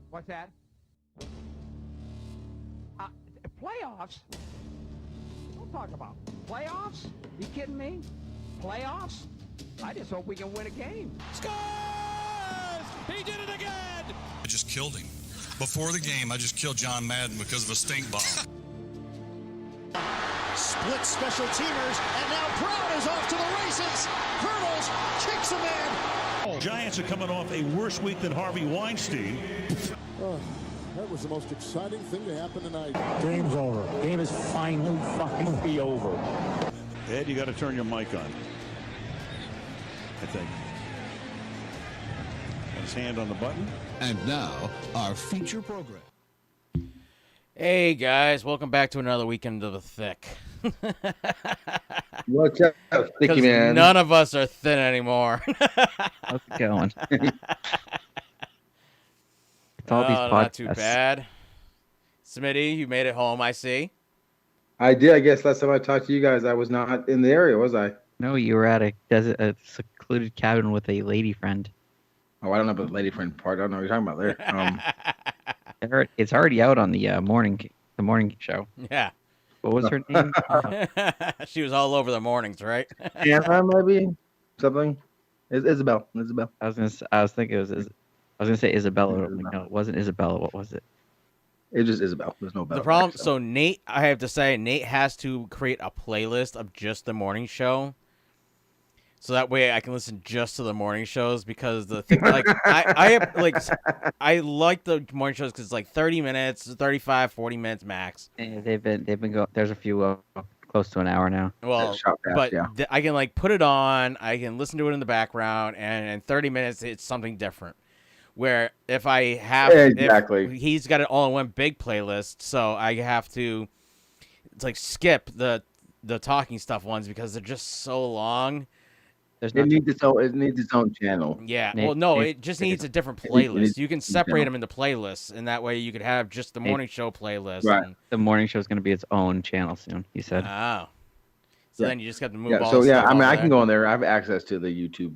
What's that? Uh, Playoffs? Don't talk about playoffs. You kidding me? Playoffs? I just hope we can win a game. Scores! He did it again! I just killed him. Before the game, I just killed John Madden because of a stink bomb. Split special teamers, and now Brown is off to the races. Hurdles, kicks him in. Giants are coming off a worse week than Harvey Weinstein. Oh, that was the most exciting thing to happen tonight. Game's over. Game is finally over. Ed, you got to turn your mic on. I think. Got his hand on the button. And now, our feature program. Hey guys, welcome back to another weekend of the thick. What's up, Sticky Man? None of us are thin anymore. How's it going? It's all these podcasts. Not too bad. Smitty, you made it home, I see. I did. I guess last time I talked to you guys, I was not in the area, was I? No, you were at a secluded cabin with a lady friend. Oh, I don't know about the lady friend part. I don't know what you're talking about there. It's already out on the morning show. Yeah. What was her name? She was all over the mornings, right? Anna, maybe something. Isabel. I was gonna say Isabella. No, it wasn't Isabella. What was it? It was just Isabel. There's no Bella. The problem. So Nate, I have to say, Nate has to create a playlist of just the morning show. So that way I can listen just to the morning shows because the thing, like I like the morning shows because it's like 30 minutes, 35, 40 minutes max. And they've been going. There's a few close to an hour now. Well, but I can like put it on. I can listen to it in the background, and in 30 minutes it's something different. Where if I have if he's got it all in one big playlist, so I have to skip the talking stuff ones because they're just so long. It needs its own channel. Yeah. Well, no, it just needs a different playlist. You can separate them into playlists, and that way you could have just the morning show playlist. Right. And... The morning show is going to be its own channel soon. He said. Oh. So then you just got to move. Yeah. So yeah, I mean, I can go on there. I have access to the YouTube,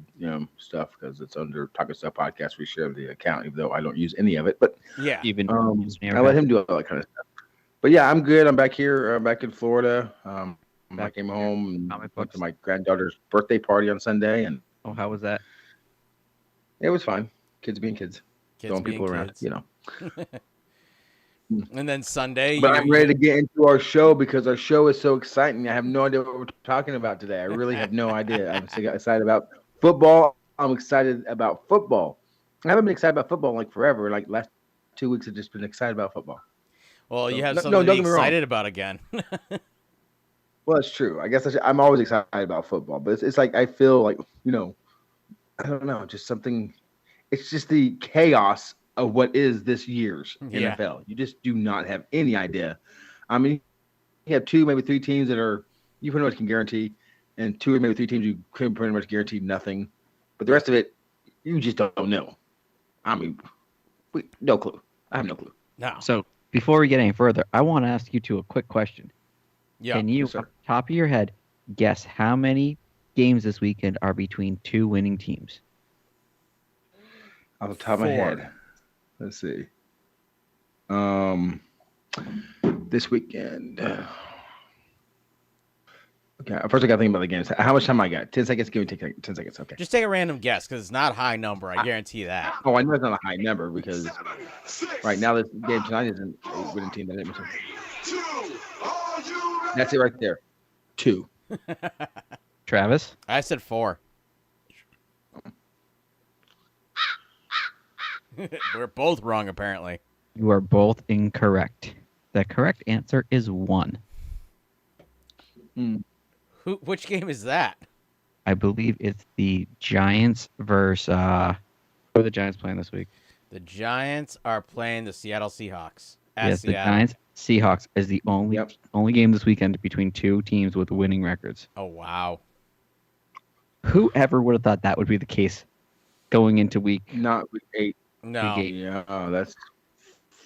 stuff because it's under Talking Stuff Podcast. We share the account, even though I don't use any of it. But yeah, I let him do all that kind of stuff. But yeah, I'm good. I'm back here, back in Florida. I came home and went to my granddaughter's birthday party on Sunday, and how was that? It was fine. Kids being kids, throwing people around, And then Sunday, but I'm ready to get into our show because our show is so exciting. I have no idea what we're talking about today. I really have no idea. I'm so excited about football. I'm excited about football. I haven't been excited about football in like forever. Like last 2 weeks, I've just been excited about football. Well, you have something to be excited about again. Well, it's true. I guess I'm always excited about football, but it's like I feel like, I don't know, just something. It's just the chaos of what is this year's NFL. You just do not have any idea. I mean, you have two, maybe three teams that you pretty much can guarantee, and two or maybe three teams you can pretty much guarantee nothing. But the rest of it, you just don't know. I mean, no clue. I have no clue. No. So before we get any further, I want to ask you two a quick question. Yeah. Can you, off the top of your head, guess how many games this weekend are between two winning teams? Off the top of my head. Let's see. This weekend. Okay, first I got to think about the games. How much time I got? 10 seconds? Give me 10 seconds. Okay. Just take a random guess because it's not a high number. I guarantee that. Oh, I know it's not a high number because right now this game tonight isn't a winning team. That's it right there. 2. Travis? I said 4. We're both wrong, apparently. You are both incorrect. The correct answer is 1. Which game is that? I believe it's the Giants versus... who are the Giants playing this week? The Giants are playing the Seattle Seahawks. Yes, the Giants Seahawks is the only game this weekend between two teams with winning records. Oh, wow. Whoever would have thought that would be the case going into week 8. No. Week 8. Yeah, that's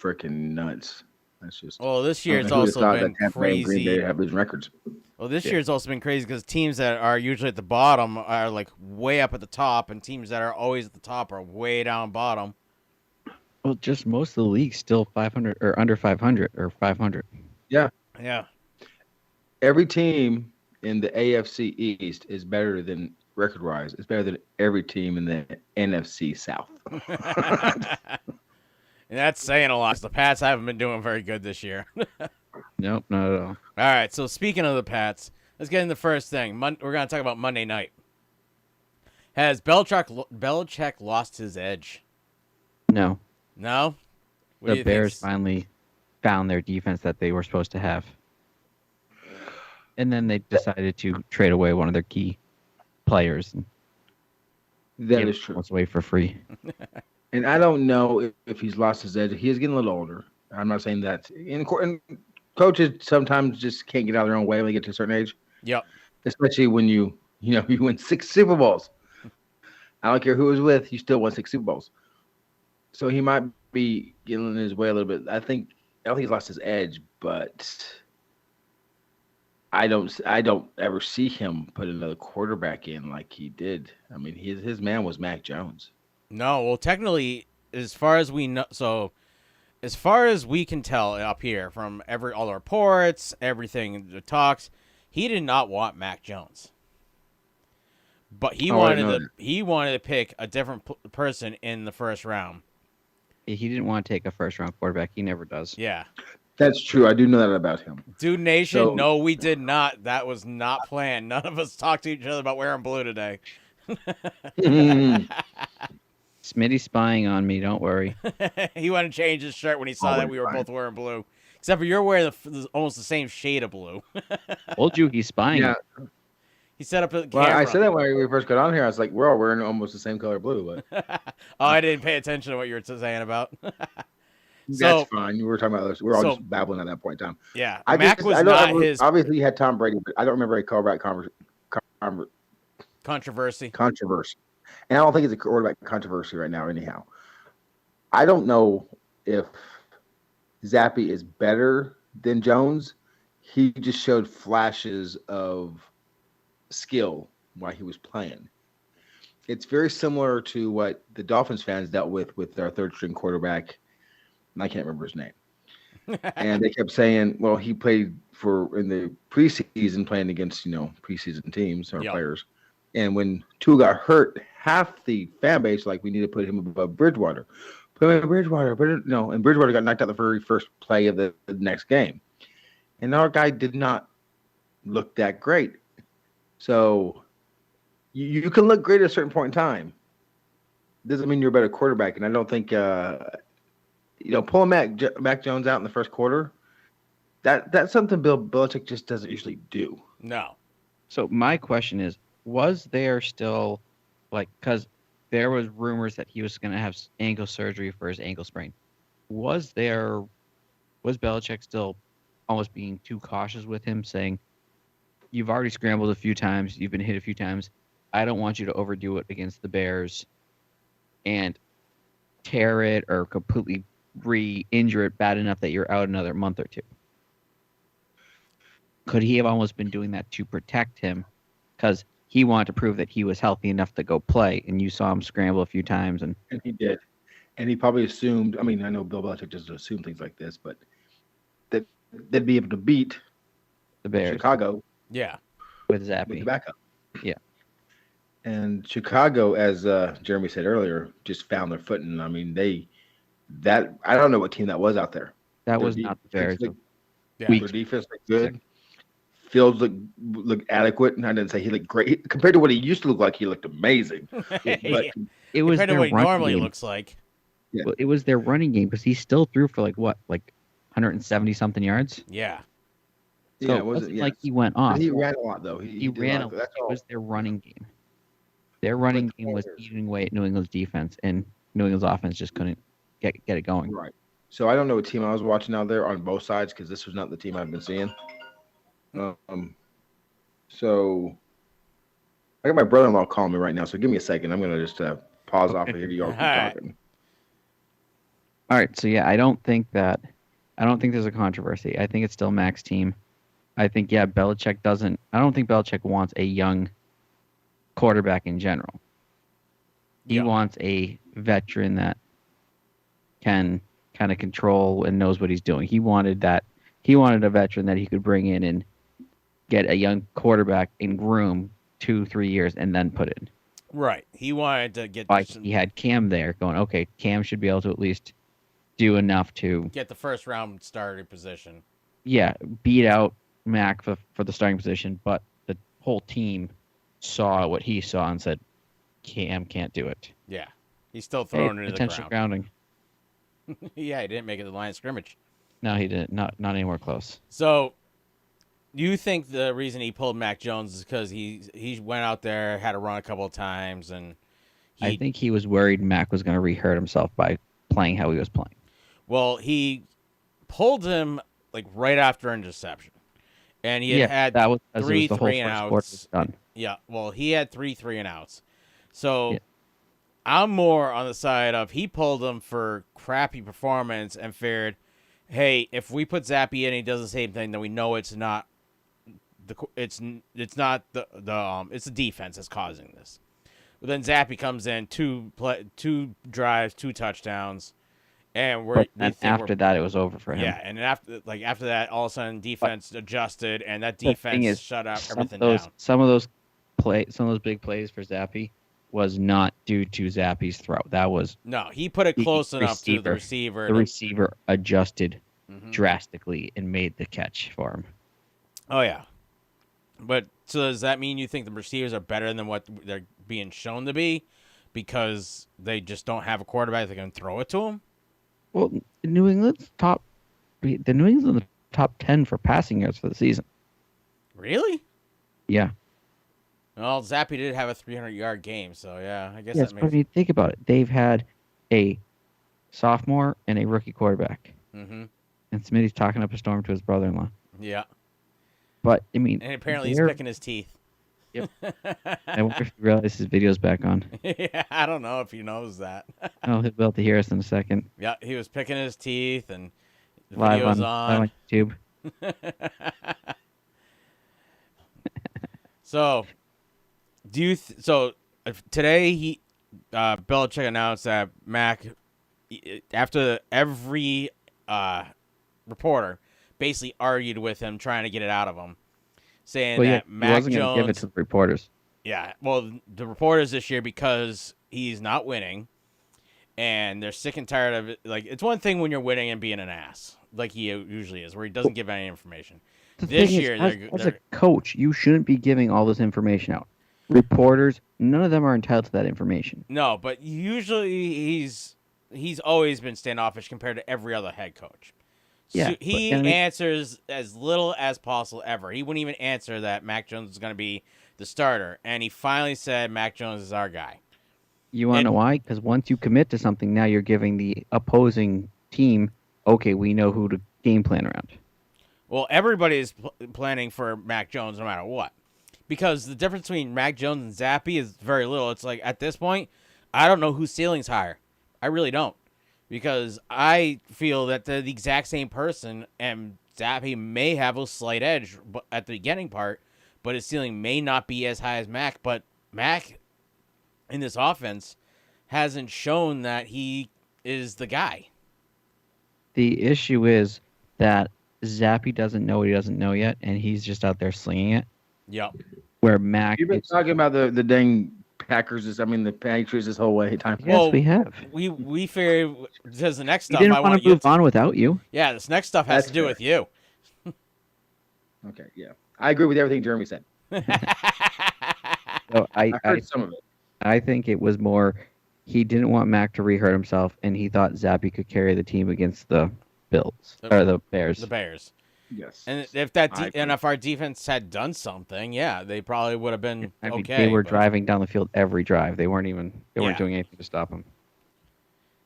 freaking nuts. That's just. Well, this year it's also been crazy. They have losing records. Well, this year it's also been crazy because teams that are usually at the bottom are like way up at the top, and teams that are always at the top are way down bottom. Well, just most of the league still 500 or under 500 or 500. Yeah. Yeah. Every team in the AFC East is better than record-wise. It's better than every team in the NFC South. And that's saying a lot. The Pats haven't been doing very good this year. Nope, not at all. All right, so speaking of the Pats, let's get into the first thing. We're going to talk about Monday night. Has Belichick lost his edge? No. No? What do The you Bears think? finally found their defense that they were supposed to have. And then they decided to trade away one of their key players. And That give is true. what's away for free. And I don't know if he's lost his edge. He is getting a little older. I'm not saying that. And coaches sometimes just can't get out of their own way when they get to a certain age. Yep. Especially when you win 6 Super Bowls. I don't care who was with, you still won 6 Super Bowls. So he might be getting in his way a little bit. I don't think he's lost his edge, but I don't ever see him put another quarterback in like he did. I mean, his man was Mac Jones. No, well, technically, as far as we know, so as far as we can tell up here from all the reports, everything, the talks, he did not want Mac Jones. But he wanted to pick a different person in the first round. He didn't want to take a first-round quarterback. He never does. Yeah. That's true. I do know that about him. Dude Nation, So- no, we did not. That was not planned. None of us talked to each other about wearing blue today. Smitty's spying on me. Don't worry. He wanted to change his shirt when he saw that we were both wearing blue. Except for you're wearing almost the same shade of blue. Told you he's spying. Yeah. He set up a camera. Well, I said that when we first got on here. I was like, we're all wearing almost the same color blue. But Oh, I didn't pay attention to what you were saying about. that's fine. We were talking about this. We were all just babbling at that point in time. Yeah, I Mac just- was I don't not remember- his Obviously, he had Tom Brady, but I don't remember a quarterback controversy. And I don't think it's a quarterback controversy right now, anyhow. I don't know if Zappy is better than Jones. He just showed flashes of skill while he was playing. It's very similar to what the Dolphins fans dealt with their third string quarterback. And I can't remember his name. And they kept saying, well, he played in the preseason playing against, preseason teams or players. And when Tua got hurt, half the fan base, like, we need to put him above Bridgewater. Put him in Bridgewater. And Bridgewater got knocked out the very first play of the next game. And our guy did not look that great. So you can look great at a certain point in time. Doesn't mean you're a better quarterback. And I don't think, pulling Mac Jones out in the first quarter, that's something Bill Belichick just doesn't usually do. No. So my question is, was there still, because there was rumors that he was going to have ankle surgery for his ankle sprain. Was Belichick still almost being too cautious with him, saying, you've already scrambled a few times, you've been hit a few times, I don't want you to overdo it against the Bears and tear it or completely re-injure it bad enough that you're out another month or two? Could he have almost been doing that to protect him? Because he wanted to prove that he was healthy enough to go play, and you saw him scramble a few times. And he did. And he probably assumed, I know Bill Belichick doesn't assume things like this, but that they'd be able to beat the Bears. Chicago. Yeah. With Zappy. With the backup. Yeah. And Chicago, as Jeremy said earlier, just found their footing. I don't know what team that was out there. That was not the Bears. Their defense looked good. Fields looked adequate, and I didn't say he looked great. Compared to what he used to look like, he looked amazing. But it was compared to what he normally looks like. Yeah. Well, it was their running game because he still threw for 170 something yards. Yeah. So it wasn't like he went off. He ran a lot though. He ran a lot. It was their running game. Their running game was eating away at New England's defense, and New England's offense just couldn't get it going. Right. So I don't know what team I was watching out there on both sides because this was not the team I've been seeing. So I got my brother-in-law calling me right now. So give me a second. I'm gonna just pause off and hear you all keep talking. All right. So yeah, I don't think there's a controversy. I think it's still Mac's team. I think Belichick doesn't. I don't think Belichick wants a young quarterback in general. He wants a veteran that can kind of control and knows what he's doing. He wanted that. He wanted a veteran that he could bring in and get a young quarterback and groom 2-3 years and then put in. Right. He wanted to get. Like he had Cam there, going, okay, Cam should be able to at least do enough to get the first round starting position. Yeah, beat out Mac for the starting position, but the whole team saw what he saw and said, Cam can't do it. Yeah. He's still thrown into the ground. Grounding. Yeah, he didn't make it to the line of scrimmage. No, he didn't. Not anywhere close. So, you think the reason he pulled Mac Jones is because he went out there, had to run a couple of times, and I think he was worried Mac was going to re-hurt himself by playing how he was playing. Well, he pulled him like right after interception, and he had that was, three the whole and outs. Done. Yeah, well, he had three and outs. So I'm more on the side of he pulled him for crappy performance and figured, hey, if we put Zappy in and he does the same thing, then we know it's not it's the defense that's causing this. But then Zappy comes in, two drives, 2 touchdowns, and after that it was over for him. Yeah, and after that, all of a sudden defense adjusted, and that defense shut out everything down. Some of those big plays for Zappy was not due to Zappy's throw. That was he put it close enough to the receiver. The receiver adjusted drastically and made the catch for him. Oh yeah, but so does that mean you think the receivers are better than what they're being shown to be because they just don't have a quarterback that can throw it to them? Well, New England's top 10 for passing yards for the season. Really? Yeah. Well, Zappy did have a 300-yard game, so yeah, I guess yes, that but makes. if you think about it, they've had a sophomore and a rookie quarterback. Mm-hmm. And Smitty's talking up a storm to his brother-in-law. Yeah. But I mean, and apparently he's picking his teeth. Yep. I wonder if he realizes his video's back on. Yeah, I don't know if he knows that. Oh, he'll be able to hear us in a second. Yeah, he was picking his teeth, and the live video's on YouTube. So, today Belichick announced that Mac, after every reporter basically argued with him, trying to get it out of him, saying that Mac he wasn't Jones going to give it to the reporters. Yeah, well, the reporters this year, because he's not winning, and they're sick and tired of it. Like, it's one thing when you're winning and being an ass, like he usually is, where he doesn't give any information. This year, as a coach, you shouldn't be giving all this information out. Reporters, none of them are entitled to that information. No, but usually he's always been standoffish compared to every other head coach. Yeah, so he answers as little as possible ever. He wouldn't even answer that Mac Jones is going to be the starter, and he finally said Mac Jones is our guy. You want to know why? Because once you commit to something, now you're giving the opposing team, okay, we know who to game plan around. Well, everybody is planning for Mac Jones no matter what. Because the difference between Mac Jones and Zappy is very little. It's like, at this point, I don't know whose ceiling's higher. I really don't. Because I feel that they're the exact same person, and Zappy may have a slight edge at the beginning part, but his ceiling may not be as high as Mac. But Mac, in this offense, hasn't shown that he is the guy. The issue is that Zappy doesn't know what he doesn't know yet, and he's just out there slinging it. Yep. Where Mac... You've been talking about the dang Patriots this whole way time. Yes, well, we have. We figured, because the next stuff... We didn't want to move on without you. Yeah, this next stuff has to do with you. Okay, yeah. I agree with everything Jeremy said. So I heard some of it. I think it was more he didn't want Mac to re-hurt himself, and he thought Zappy could carry the team against the the Bears. The Bears. Yes. And if our defense had done something, yeah, they probably would have been okay. They were driving down the field every drive. They weren't doing anything to stop them.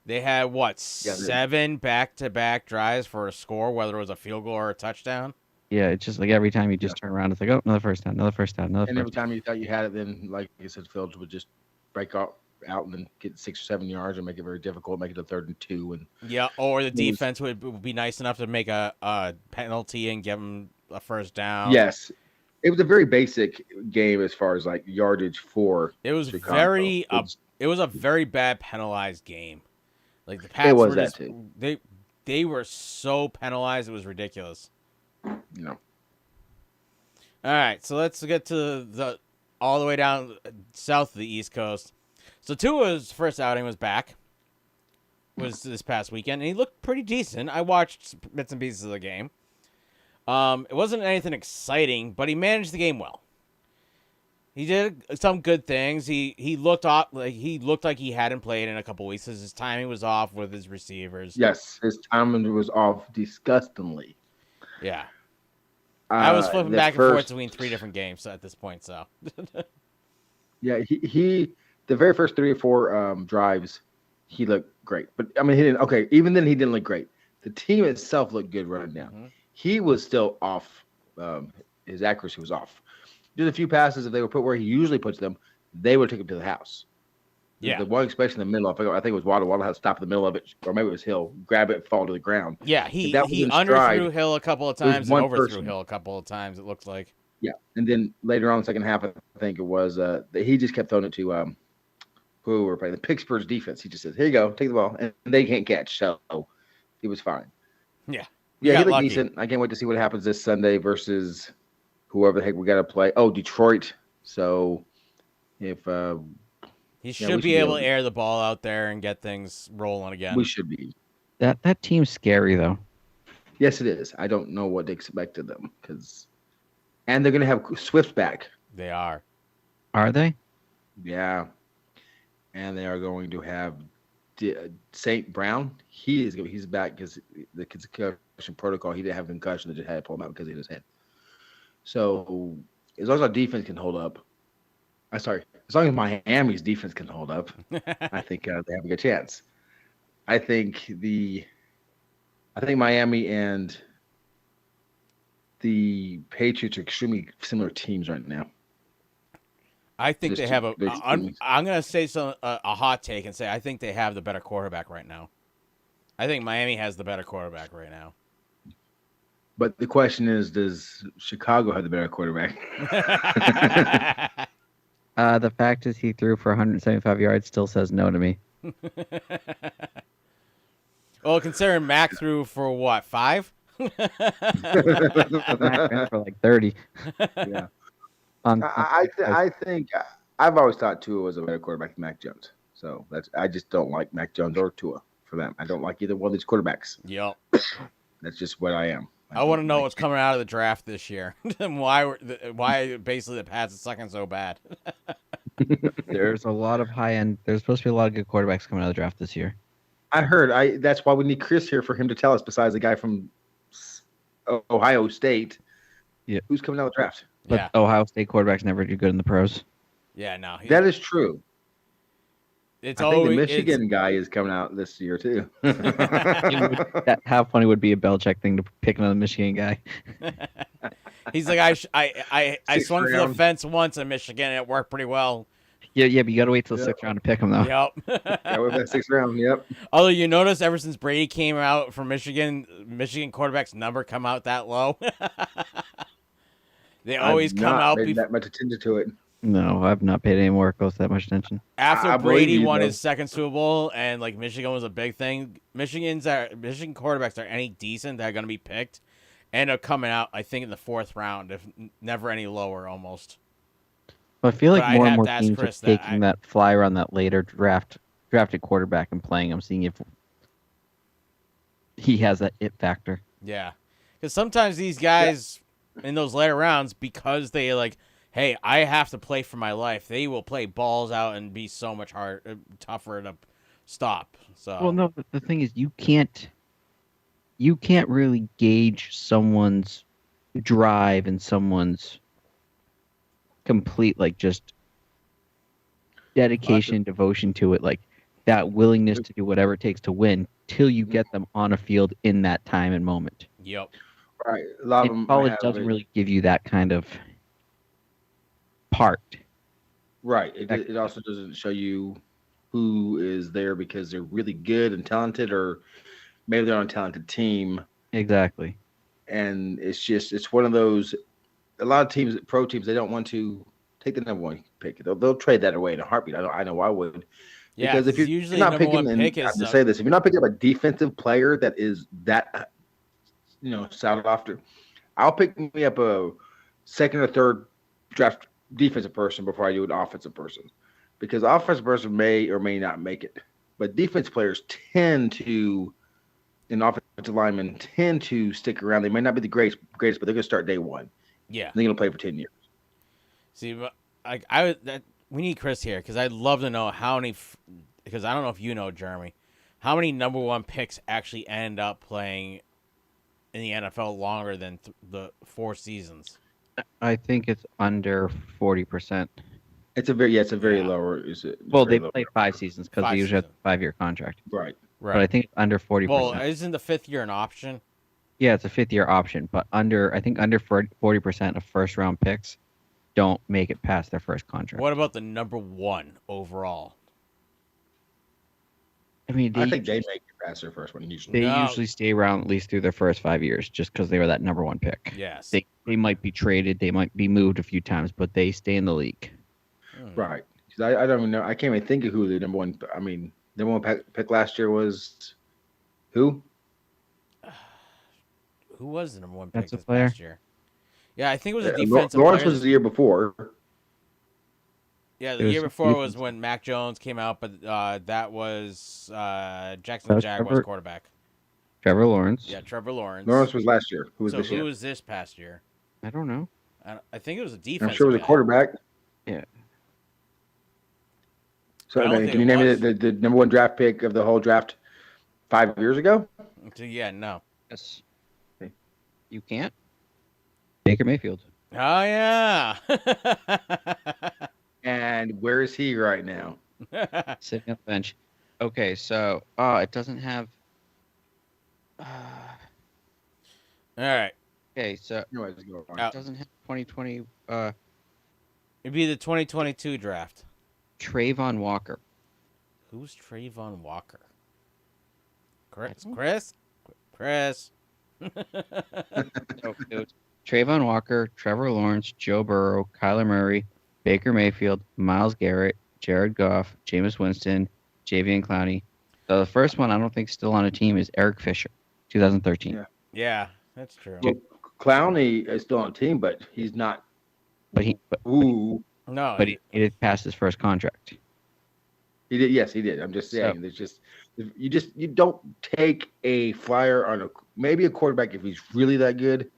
They had 7 back-to-back drives for a score, whether it was a field goal or a touchdown. Yeah, it's just like every time you just turn around, it's like, oh, another first down. And every time you thought you had it, then, like you said, Fields would just break out and then get 6 or 7 yards and make it very difficult, make it a 3rd and 2. Or the defense would be nice enough to make a penalty and give them a first down. Yes. It was a very basic game as far as like yardage for it was Chicago. it was a very bad penalized game. Like the Pats It was were that just, too. they were so penalized, it was ridiculous. You know. All right, so let's get to all the way down south of the East Coast. So Tua's first outing was this past weekend, and he looked pretty decent. I watched bits and pieces of the game. It wasn't anything exciting, but he managed the game well. He did some good things. He looked like he hadn't played in a couple weeks. His timing was off with his receivers. Yes, his timing was off disgustingly. Yeah. I was flipping back and forth between 3 different games at this point, so. Yeah, he the very first 3 or 4 drives, he looked great. But I mean, he didn't. Okay, even then he didn't look great. The team itself looked good right now. Mm-hmm. He was still off. His accuracy was off. Just a few passes, if they were put where he usually puts them, they would take him to the house. Yeah. The one especially in the middle of it, I think it was Waddle. Waddle had to stop in the middle of it, or maybe it was Hill, grab it, fall to the ground. Yeah, he underthrew Hill a couple of times and overthrew Hill a couple of times, it looks like. Yeah, and then later on in the second half, I think it was he just kept throwing it to who were playing the Pittsburgh's defense. He just says, "Here you go, take the ball," and they can't catch, so he was fine. Yeah, he looked decent. I can't wait to see what happens this Sunday versus whoever the heck we got to play. Oh, Detroit. So if he should be able to air the ball out there and get things rolling again. We should be. That team's scary though. Yes, it is. I don't know what they expected them and they're going to have Swift back. They are. Are they? Yeah. And they are going to have St. Brown. He's back because the concussion protocol. He didn't have a concussion. They just had to pull him out because he hit his head. So as long as our defense can hold up, as long as Miami's defense can hold up, I think they have a good chance. I think Miami and the Patriots are extremely similar teams right now. I think they have I'm going to say a hot take and say I think they have the better quarterback right now. I think Miami has the better quarterback right now. But the question is, does Chicago have the better quarterback? The fact is he threw for 175 yards still says no to me. Well, considering Mac threw for what, 5? Mac ran for like 30. Yeah. I think I've always thought Tua was a better quarterback than Mac Jones. So I just don't like Mac Jones or Tua for them. I don't like either one of these quarterbacks. Yep. That's just what I am. I want to know what's coming out of the draft this year and why basically the Pats are sucking so bad. There's a lot of high-end. There's supposed to be a lot of good quarterbacks coming out of the draft this year. I heard. That's why we need Chris here for him to tell us. Besides the guy from Ohio State, yeah, who's coming out of the draft? But Ohio State quarterbacks never do good in the pros. Yeah, no, that is true. I think the Michigan guy is coming out this year too. How funny would be a Belichick thing to pick another Michigan guy? He's like, I swung for the fence once in Michigan and it worked pretty well. Yeah, but you got to wait till the 6th round to pick him though. Yep. Yeah, we're at 6th round. Yep. Although you notice, ever since Brady came out from Michigan quarterback's number come out that low. They always come out. That much attention to it. No, I've not paid any more close that much attention. After Brady won his second Super Bowl and like Michigan was a big thing, Michigan quarterbacks are any decent that are going to be picked end up coming out, I think, in the 4th round, if never any lower almost. Well, I feel like more and more teams are taking that flyer on that later drafted quarterback and playing him, seeing if he has that it factor. Yeah, because sometimes these guys in those later rounds, because they like, hey, I have to play for my life, they will play balls out and be so much tougher to stop. So well, no, the thing is, you can't really gauge someone's drive and someone's complete just dedication and devotion to it, like that willingness to do whatever it takes to win, till you get them on a field in that time and moment. Yep. Right. A lot of them college doesn't really give you that kind of part. Right. It also doesn't show you who is there because they're really good and talented, or maybe they're on a talented team. Exactly. And it's one of those. A lot of teams, pro teams, they don't want to take the number 1 pick. They'll trade that away in a heartbeat. I know I would. Yeah, Because if you're usually not number picking, one and pick I have is to say this, if you're not picking up a defensive player that is that, sought after, I'll pick me up a second or third draft defensive person before I do an offensive person, because offensive person may or may not make it, but defense players tend to, and offensive linemen tend to stick around. They may not be the greatest, but they're going to start day one. Yeah, they're going to play for 10 years. See, we need Chris here because I'd love to know how many. Because I don't know if you know, Jeremy, how many number one picks actually end up playing in the NFL longer than the 4 seasons. I think it's under 40%. It's a very lower. Is it? Well, they play 5 seasons because they usually have a 5-year contract. Right. But I think it's under 40%. Well, isn't the 5th year an option? Yeah, it's a 5th-year option, but under 40% of first-round picks don't make it past their first contract. What about the number 1 overall? I mean, I think they make it past their first one usually. They usually stay around at least through their first 5 years, just because they were that number 1 pick. Yes. They might be traded, they might be moved a few times, but they stay in the league. Right. I don't even know. I can't even think of who the number one. I mean, the number one pick last year was who? Who was the number 1 pick this player? past year? Yeah, I think it was a defensive Lawrence player. was the year before. Yeah, the year before was when Mac Jones came out, but that was Jacksonville Jaguars quarterback. Trevor Lawrence. Yeah, Trevor Lawrence. Lawrence was last year. Who was this year? Who was this past year? I don't know. I think it was a defense. I'm sure it was a quarterback. Yeah. So can you name me the number 1 draft pick of the whole draft 5 years ago? Yeah, no. Yes. You can't? Baker Mayfield. Oh, yeah. And where is he right now? Sitting on the bench. Okay, so it doesn't have. All right. Okay, so it doesn't have 2020. It'd be the 2022 draft. Trayvon Walker. Who's Trayvon Walker? Chris. Trayvon Walker, Trevor Lawrence, Joe Burrow, Kyler Murray, Baker Mayfield, Myles Garrett, Jared Goff, Jameis Winston, Javian Clowney. The first one I don't think still on a team is Eric Fisher, 2013. Yeah, that's true. Well, Clowney is still on the team, but he's not. But he did pass his first contract. He did. Yes, he did. I'm just saying. There's just you don't take a flyer on maybe a quarterback if he's really that good,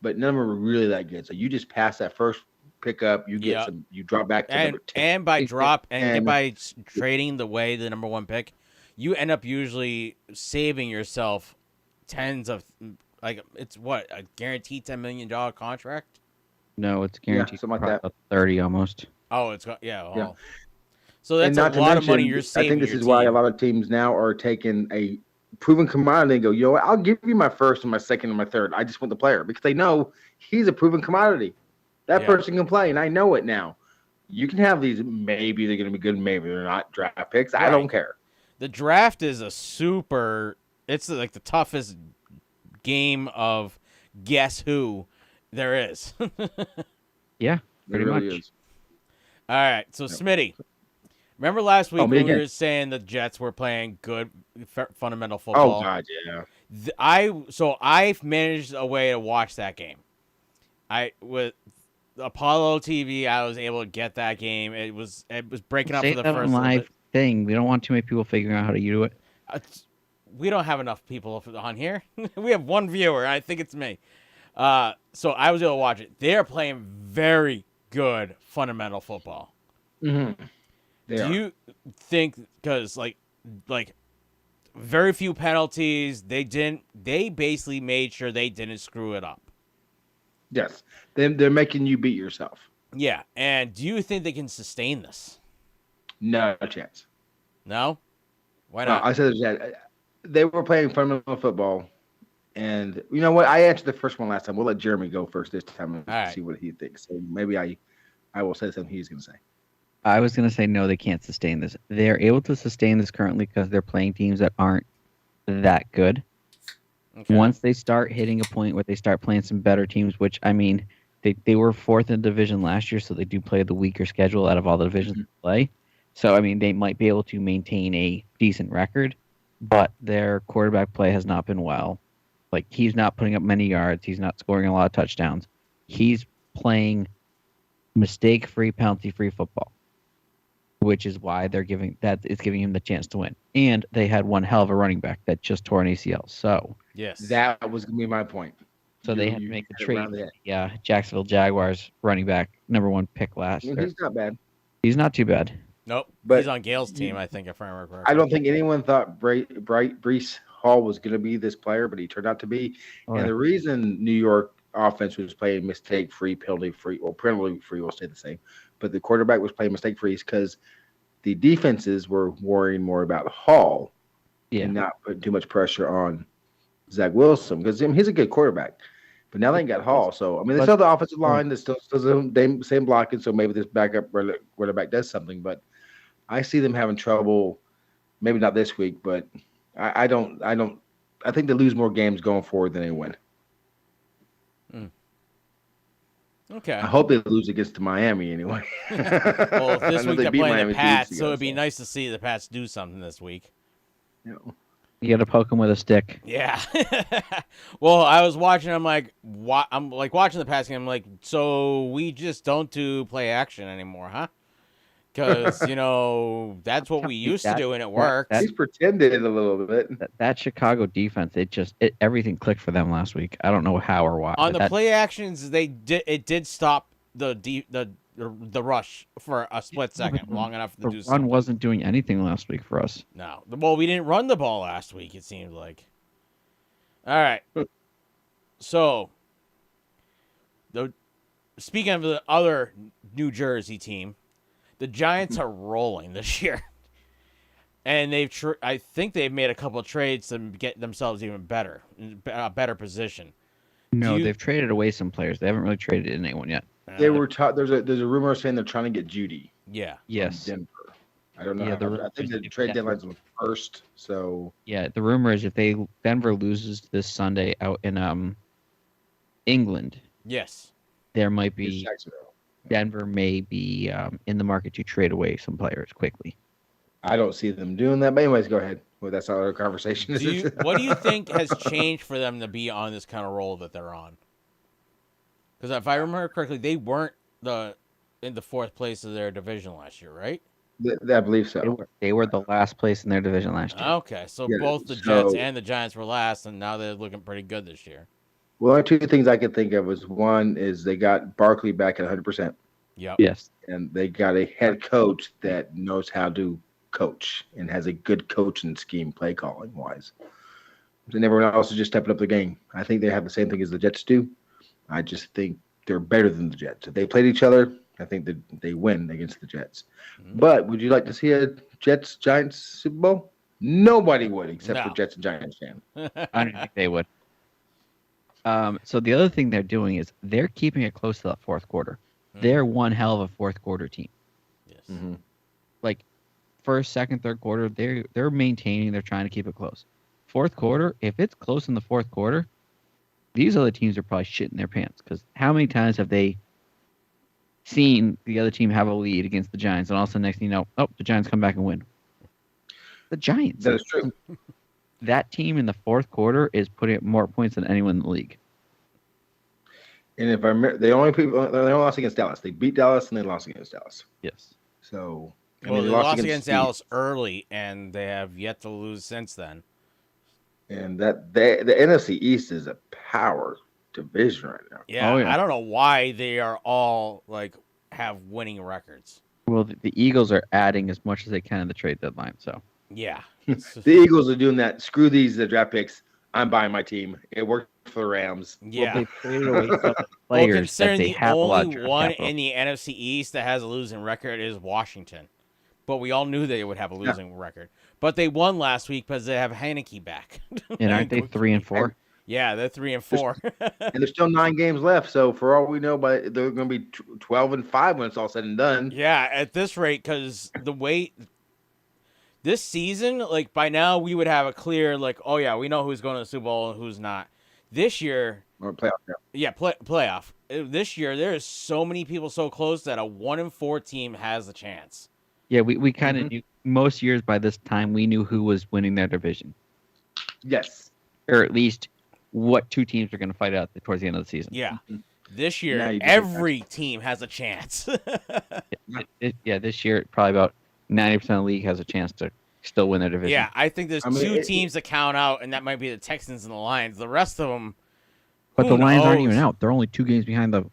but none of them are really that good. So you just pass that first pickup. You get some. You drop back to number 10. And by trading the way the number 1 pick, you end up usually saving yourself tens of it's what, a guaranteed $10 million contract. No, it's guaranteed something like that. 30 almost. Oh, it's yeah. So that's a lot of money you're saving. I think this is why a lot of teams now are taking a proven commodity and go, you know what, I'll give you my first and my second and my third. I just want the player because they know he's a proven commodity. That person can play, and I know it now. You can have these, maybe they're going to be good, maybe they're not draft picks. Right. I don't care. The draft is it's like the toughest game of guess who there is. Yeah, pretty much. Is. All right, so Smitty, remember last week when we were saying the Jets were playing good fundamental football? Oh God, yeah. I've managed a way to watch that game. With Apollo TV, I was able to get that game. It was breaking up for the first live thing. We don't want too many people figuring out how to do it. We don't have enough people on here. We have 1 viewer. I think it's me. So I was able to watch it. They're playing very good fundamental football. Mm-hmm. Do you think because like very few penalties, they basically made sure they didn't screw it up? Yes, they're making you beat yourself. Yeah, and do you think they can sustain this? No chance. No? Why not? I said that they were playing fundamental football, and you know what? I answered the first one last time. We'll let Jeremy go first this time and see what he thinks. So maybe I will say something he's going to say. I was going to say no, they can't sustain this. They're able to sustain this currently because they're playing teams that aren't that good. Okay. Once they start hitting a point where they start playing some better teams, which, I mean, they were 4th in the division last year, so they do play the weaker schedule out of all the divisions they play. So, I mean, they might be able to maintain a decent record, but their quarterback play has not been well. Like, he's not putting up many yards. He's not scoring a lot of touchdowns. He's playing mistake-free, penalty-free football, which is why giving him the chance to win. And they had one hell of a running back that just tore an ACL. So Yes. That was going to be my point. So they had to make the trade. Yeah, Jacksonville Jaguars running back, #1 pick last year. He's not bad. He's not too bad. Nope. But he's on Gale's team, I think, if I remember correctly. I don't think anyone thought Breece Hall was going to be this player, but he turned out to be. And the reason New York offense was playing mistake-free, penalty-free, or penalty-free will stay the same, but the quarterback was playing mistake-free because the defenses were worrying more about Hall and not putting too much pressure on Zach Wilson, because he's a good quarterback. But now they ain't got Hall. So, I mean, they still have the offensive line. There's still the same blocking, so maybe this backup quarterback does something. But I see them having trouble, maybe not this week, but I think they lose more games going forward than they win. Okay. I hope they lose against Miami anyway. Well, this week they're playing the Pats, so it'd be nice to see the Pats do something this week. You got to poke them with a stick. Yeah. Well, I was watching. I'm like watching the Pats game. I'm like, so we just don't do play action anymore, huh? Because that's what we used to do, and it worked. He's pretended a little bit. That Chicago defense, everything clicked for them last week. I don't know how or why. On the play actions, it did stop the rush for a split second, long enough to do something. The run wasn't doing anything last week for us. No. Well, we didn't run the ball last week, it seemed like. All right. So, speaking of the other New Jersey team, the Giants are rolling this year. And I think they've made a couple of trades to get themselves even better, a better position. No, they've traded away some players. They haven't really traded in anyone yet. They were there's a rumor saying they're trying to get Judy. Yeah. Yes. Denver. I don't know. I think the trade deadline's on the 1st. So yeah, the rumor is if Denver loses this Sunday out in England. Yes. There might be Denver may be in the market to trade away some players quickly. I don't see them doing that. But anyways, go ahead. Well, that's not our conversation. What do you think has changed for them to be on this kind of roll that they're on? Because if I remember correctly, they weren't in the 4th place of their division last year, right? I believe so. They were the last place in their division last year. Okay, so both the Jets and the Giants were last, and now they're looking pretty good this year. Well, only 2 things I can think of was one is they got Barkley back at 100%. Yep. Yes. And they got a head coach that knows how to coach and has a good coaching scheme, play calling wise. And everyone else is just stepping up the game. I think they have the same thing as the Jets do. I just think they're better than the Jets. If they played each other, I think that they win against the Jets. Mm-hmm. But would you like to see a Jets-Giants Super Bowl? Nobody would, except for Jets and Giants fan. I don't think they would. So the other thing they're doing is they're keeping it close to that 4th quarter. Mm-hmm. They're one hell of a 4th quarter team. Yes. Mm-hmm. Like 1st, 2nd, 3rd quarter, they're maintaining. They're trying to keep it close. 4th quarter, if it's close in the 4th quarter, these other teams are probably shitting their pants, because how many times have they seen the other team have a lead against the Giants, and all of a sudden next thing you know, the Giants come back and win. The Giants. That is true. That team in the 4th quarter is putting up more points than anyone in the league. And if I remember, they only lost against Dallas. They beat Dallas and they lost against Dallas. Yes. So they lost against Dallas early, and they have yet to lose since then. And the NFC East is a power division right now. Yeah, I don't know why they are all have winning records. Well, the Eagles are adding as much as they can in the trade deadline. So yeah, the Eagles are doing that. Screw these draft picks. I'm buying my team. It worked for the Rams. Yeah, well, they traded away some players considering that they have the a lot only of one capital. in the NFC East that has a losing record is Washington, but we all knew they would have a losing record. But they won last week because they have Heineke back. And aren't they 3-4? Yeah, they're 3-4. And there's still 9 games left. So for all we know, they're going to be 12-5 when it's all said and done. Yeah, at this rate, because the way this season, by now we would have a clear oh yeah, we know who's going to the Super Bowl and who's not. This year, or playoff. Yeah, playoff. This year, there is so many people so close that a 1-4 team has a chance. Yeah, we kind of knew most years by this time we knew who was winning their division, Yes. or at least what two teams are going to fight out towards the end of the season. Yeah. This year, Now you do every team has a chance. This year probably about 90% of the league has a chance to still win their division. Yeah, I think there's two teams that count out, and that might be the Texans and the Lions. The rest of them, but the who Lions aren't knows? even out. They're only 2 games behind the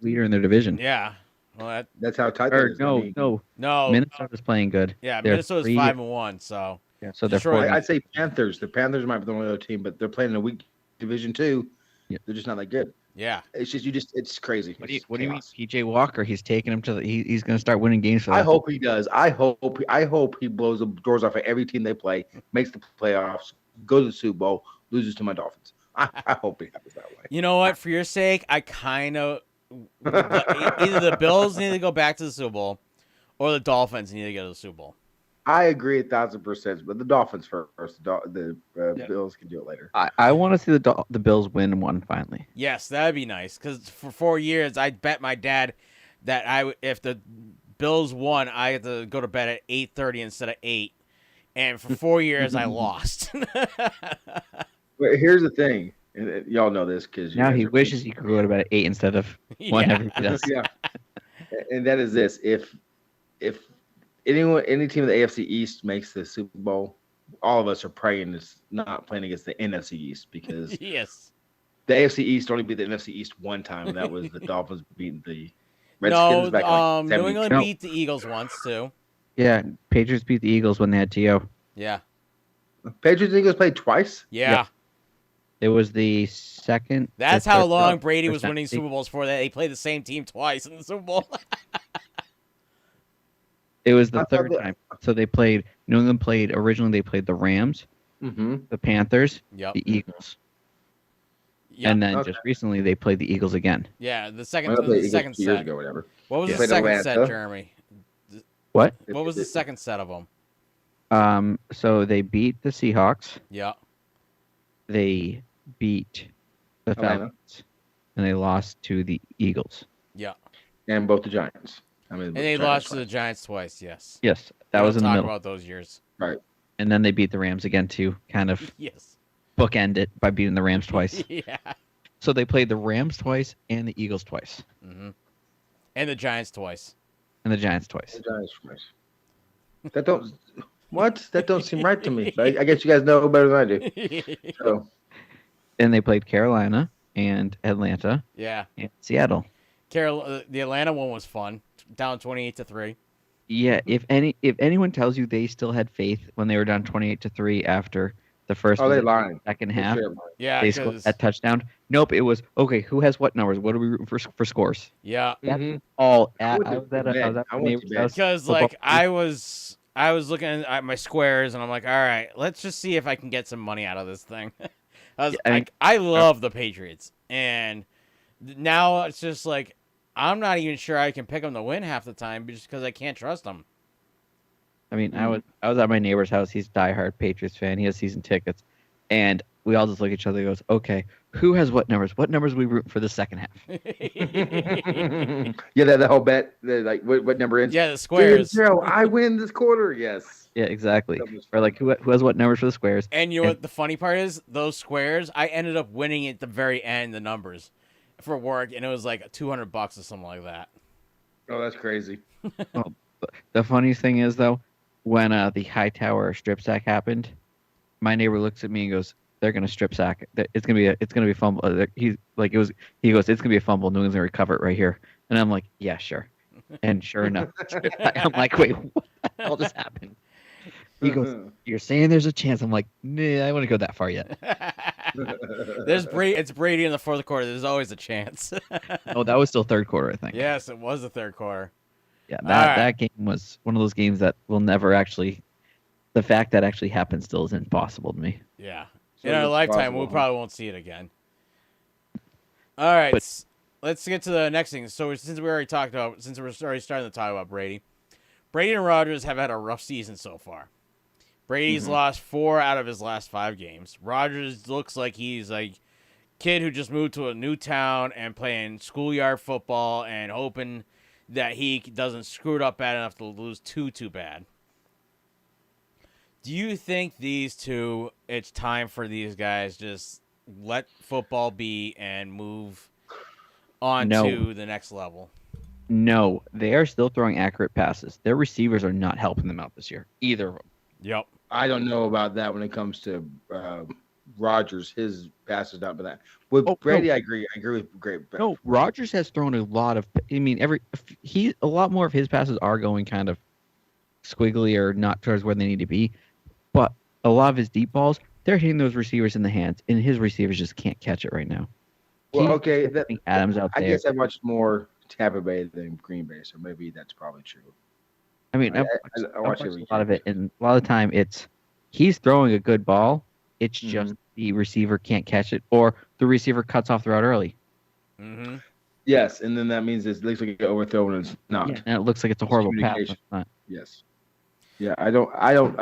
leader in their division. Yeah. Well, That's how tight that Or is. I mean, no. Minnesota's playing good. Yeah, They're Minnesota's 3 5-1. So So they're Detroit- 4. I'd say Panthers. The Panthers might be the only other team, but they're playing in a weak division too. Yeah. They're just not that good. yeah, It's just it's crazy. What do you It's mean, chaos. PJ Walker? He's taking him to the. He's going to start winning games for them. I hope he does. I hope he blows the doors off of every team they play, makes the playoffs, goes to the Super Bowl, loses to my Dolphins. I hope it happens that way. you know what? For your sake, I kind of either the Bills need to go back to the Super Bowl, or the Dolphins need to go to the Super Bowl. I agree 1,000%, but the Dolphins first. The Bills can do it later. I want to see the Bills win one finally. Yes, that'd be nice. Because for 4 years, I bet my dad that if the Bills won, I had to go to bed at 8:30 instead of 8. And for 4 years, I lost. But here's the thing, and y'all know this because Now he wishes he could go to bed at 8 instead of 1 Yeah. everybody else. Yeah, and that is this: if any team in the AFC East makes the Super Bowl, all of us are praying it's not playing against the NFC East because Yes. the AFC East only beat the NFC East one time, and that was the Dolphins beating the Redskins No, back in like New 70. England No. beat the Eagles once, too. Yeah, Patriots beat the Eagles when they had T.O. Yeah. Patriots and Eagles played twice. Yeah. It was the second. That's the how third- long Brady was first winning time- Super Bowls for that. They played the same team twice in the Super Bowl. It was the I thought third that- time. So they played. New England played originally. They played the Rams, Mm-hmm. the Panthers, Yep. the Eagles, Yep. and then Okay. just recently they played the Eagles again. Yeah, the I second, played the Eagles second 2 years set. ago, whatever. What was Yeah. the Played second set, Atlanta. Jeremy? What? What was the second set of them? So they beat the Seahawks. Yeah. They beat the Atlanta. Falcons, and they lost to the Eagles. Yeah. And both the Giants. I mean, And they lost to the Giants twice, yes. Yes, that We was don't in the talk middle. about those years. Right. And then they beat the Rams again to kind of Yes. bookend it by beating the Rams twice. Yeah. So they played the Rams twice and the Eagles twice hmm And the Giants twice. and the Giants twice. The Giants twice. That don't what? That don't seem right to me. But I guess you guys know better than I do. So And they played Carolina and Atlanta Yeah. and Seattle. The Atlanta one was fun. Down 28-3. Yeah, if anyone tells you they still had faith when they were down 28-3 after the first they minute, lying. second For half, sure. Yeah, they scored 'cause- that touchdown. Nope, it was okay. Who has what numbers? What are we rooting for scores? yeah. That's Mhm. all. I I went was to at a, I was bed. at I my went to neighbor's bed. house. Because football like game. I was looking at my squares and I'm like, all right, let's just see if I can get some money out of this thing. I love the Patriots, and now it's just like I'm not even sure I can pick them to win half the time just because I can't trust them. I mean, I was at my neighbor's house. He's a diehard Patriots fan. He has season tickets, and we all just look at each other. and goes, okay, who has what numbers? What numbers are we rooting for the second half? Yeah, that whole bet. Like what number is? Yeah, the squares. 0. I win this quarter. Yes. Yeah, exactly. That was Or like who has what numbers for the squares? And you know what the funny part is? Those squares, I ended up winning at the very end the numbers for work, and it was like $200 or something like that. Oh, that's crazy. The funniest thing is though, when the Hightower strip sack happened, my neighbor looks at me and goes, "They're gonna strip sack. It's gonna be a fumble." He goes, "It's gonna be a fumble. New England's gonna recover it right here." And I'm like, "Yeah, sure." And sure enough, I'm like, "Wait, what the hell just happened?" He goes, "You're saying there's a chance?" I'm like, "Nah, I wouldn't go that far yet." It's Brady in the fourth quarter. There's always a chance. Oh, that was still third quarter, I think. Yes, it was the third quarter. Yeah, All right. that game was one of those games that will never actually. The fact that actually happened still is impossible to me. Yeah. So In our it's lifetime, we possible, huh? probably won't see it again. All right, But- let's get to the next thing. So since we're already starting to talk about Brady and Rodgers have had a rough season so far. Brady's lost 4 out of his last 5 games. Rodgers looks like he's like kid who just moved to a new town and playing schoolyard football and hoping that he doesn't screw it up bad enough to lose too bad. Do you think these two, it's time for these guys just let football be and move on to the next level? No, they are still throwing accurate passes. Their receivers are not helping them out this year, either of them. Yep. I don't know about that when it comes to Rodgers. His passes not been that. With Brady, no. I agree. I agree with Brady. No, Rodgers has thrown a lot of. I mean, a lot more of his passes are going kind of squiggly or not towards where they need to be. But a lot of his deep balls, they're hitting those receivers in the hands, and his receivers just can't catch it right now. Well, okay, Adams out there. I guess I watched more Tampa Bay than Green Bay, so maybe that's probably true. I mean, I watch a lot of it, and a lot of the time he's throwing a good ball. It's just the receiver can't catch it, or the receiver cuts off the route early. Mm-hmm. Yes, and then that means it looks like it overthrown and it's not. Yeah, and it looks like it's a horrible pass. Yes. Yeah, I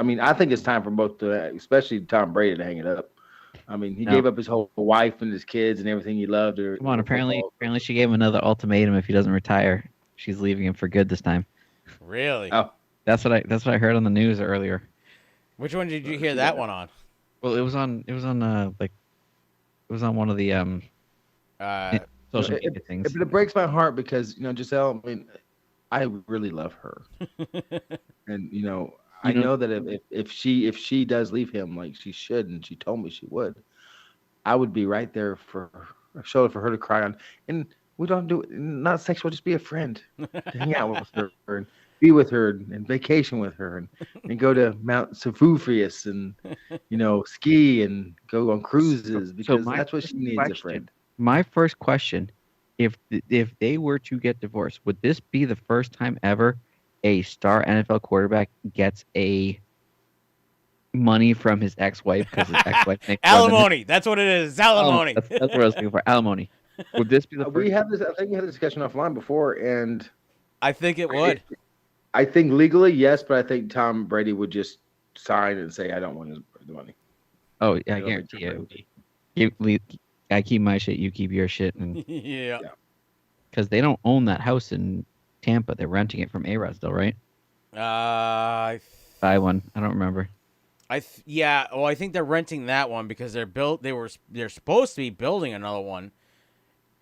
mean, I think it's time for both especially Tom Brady to hang it up. I mean, he gave up his whole wife and his kids and everything he loved. Come on, apparently she gave him another ultimatum. If he doesn't retire, she's leaving him for good this time. Really? Oh, that's what I heard on the news earlier. Which one did you hear that one on? Well, it was on one of the social media things. It breaks my heart because Giselle. I mean, I really love her, and I know that if she does leave him like she should, and she told me she would, I would be right there for a shoulder for her to cry on. And we don't do it, not sexual, just be a friend, hang out with her, and be with her, and vacation with her, and go to Mount Savufius and ski and go on cruises because that's what she needs, a friend. My first question. If they were to get divorced, would this be the first time ever a star NFL quarterback gets a money from his ex-wife because his ex-wife makes alimony? That's what it is. Alimony. That's what I was looking for. Alimony. Would this be the first? We had this. I think we had this discussion offline before, and I think it would. I think legally, yes, but I think Tom Brady would just sign and say, "I don't want the money." Oh, yeah, I guarantee you. I keep my shit, you keep your shit, and yeah, because they don't own that house in Tampa, they're renting it from A-Rod still, right? Buy one. I don't remember. I think they're renting that one because they're supposed to be building another one,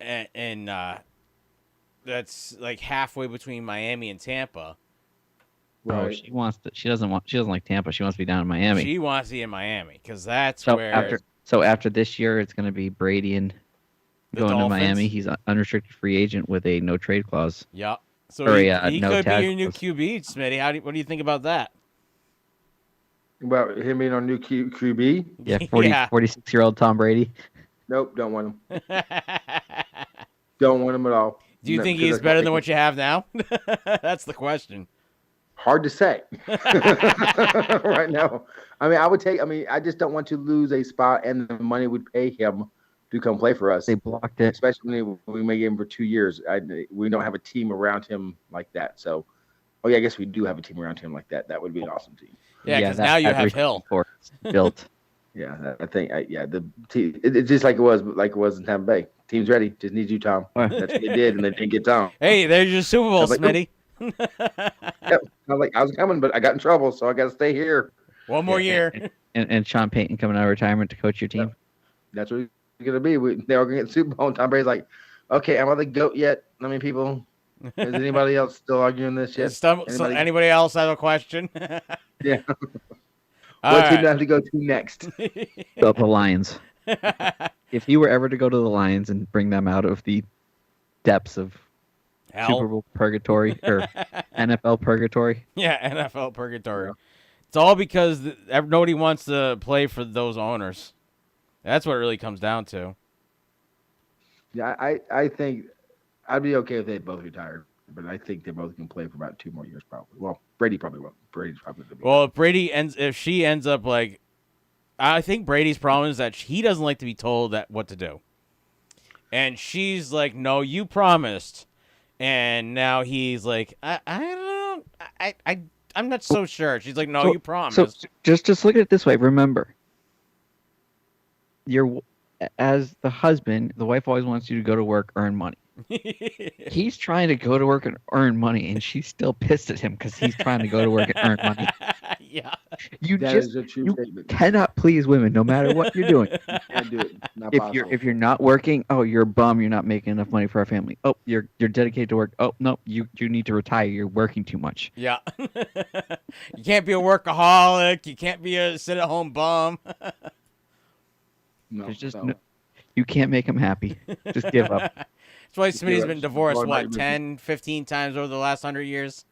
and that's like halfway between Miami and Tampa. Right. Oh, she doesn't like Tampa. She wants to be down in Miami. She wants to be in Miami because that's where. So after this year, it's going to be Brady and going to Miami. He's an unrestricted free agent with a no trade clause. Yeah. So he could be your new QB, Smitty. What do you think about that? About him being our new QB? Yeah, 46-year-old Tom Brady. Nope, don't want him. Don't want him at all. Do you think he's better than what you have now? That's the question. Hard to say right now. I mean, I just don't want to lose a spot, and the money would pay him to come play for us. They blocked it, especially when we may get him for 2 years. We don't have a team around him like that. So, I guess we do have a team around him like that. That would be an awesome team. Yeah, because now you have Hill built. Yeah, I think. The team. It's just like it was in Tampa Bay. Team's ready. Just need you, Tom. That's what they did, and they didn't get Tom. Hey, there's your Super Bowl, Smitty. Yep. I was coming, but I got in trouble, so I got to stay here. One more year. And Sean Payton coming out of retirement to coach your team. Yep. That's what it's going to be. They are going to get the Super Bowl, and Tom Brady's like, okay, am I the GOAT yet? I mean, people, is anybody else still arguing this yet? Anybody else have a question? Yeah. What team do I have to go to next? The Lions. If you were ever to go to the Lions and bring them out of the depths of Super Bowl purgatory or NFL purgatory. Yeah, NFL purgatory. Yeah. It's all because nobody wants to play for those owners. That's what it really comes down to. Yeah, I think I'd be okay if they both retired, but I think they both can play for about 2 more years probably. Well, Brady probably won't. Brady's probably going to be. Well, if she ends up like, I think Brady's problem is that he doesn't like to be told what to do, and she's like, "No, you promised." And now he's like, I'm not so sure. She's like, no, you promised. So just look at it this way. Remember, as the husband, the wife always wants you to go to work, earn money. He's trying to go to work and earn money, and she's still pissed at him because he's trying to go to work and earn money. Yeah. You That just is a true you statement. cannot please women no matter what you're doing. Can't do it. Not if possible. you're not working, oh, you're a bum. You're not making enough money for our family. Oh, you're dedicated to work. Oh no, you need to retire. You're working too much. Yeah. You can't be a workaholic. You can't be a sit-at-home bum. No, There's just no. no, you can't make them happy. Just give up. That's why Smitty's been divorced, Lord, what, my 10, 15 times over the last 100 years?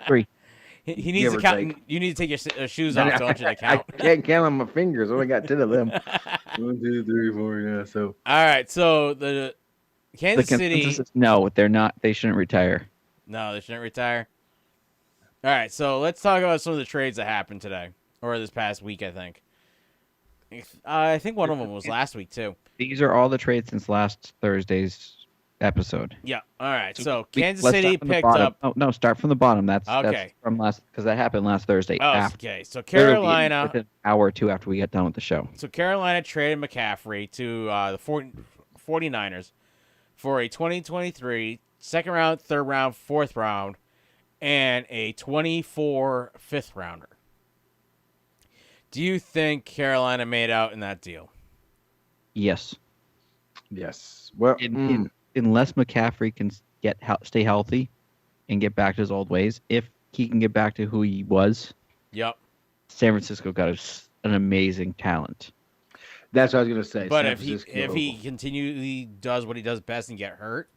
3. He needs Give to or count. take. You need to take your shoes off, don't you, to I count? can't count on my fingers. I only got 10 of them. 1, 2, 3, 4. Yeah. So All right, so the Kansas The City. consensus is no, they're not. They shouldn't retire. No, they shouldn't retire. All right, so let's talk about some of the trades that happened today, or this past week, I think. I think one of them was last week, too. These are all the trades since last Thursday's episode. Yeah, all right, so We- Kansas let's City start from the picked bottom. up... Oh, no, start from the bottom. That's Okay. from last, because that happened last Thursday. Oh, after, okay, so literally Carolina... within an hour or two after we get done with the show. So Carolina traded McCaffrey to the 49ers for a 2023 second round, third round, fourth round, and a 24 fifth rounder. Do you think Carolina made out in that deal? Yes. yes. Well, Unless McCaffrey can stay healthy and get back to his old ways, if he can get back to who he was, Yep. San Francisco got an amazing talent. that's what I was gonna say. But San if Francisco. he continually does what he does best and get hurt,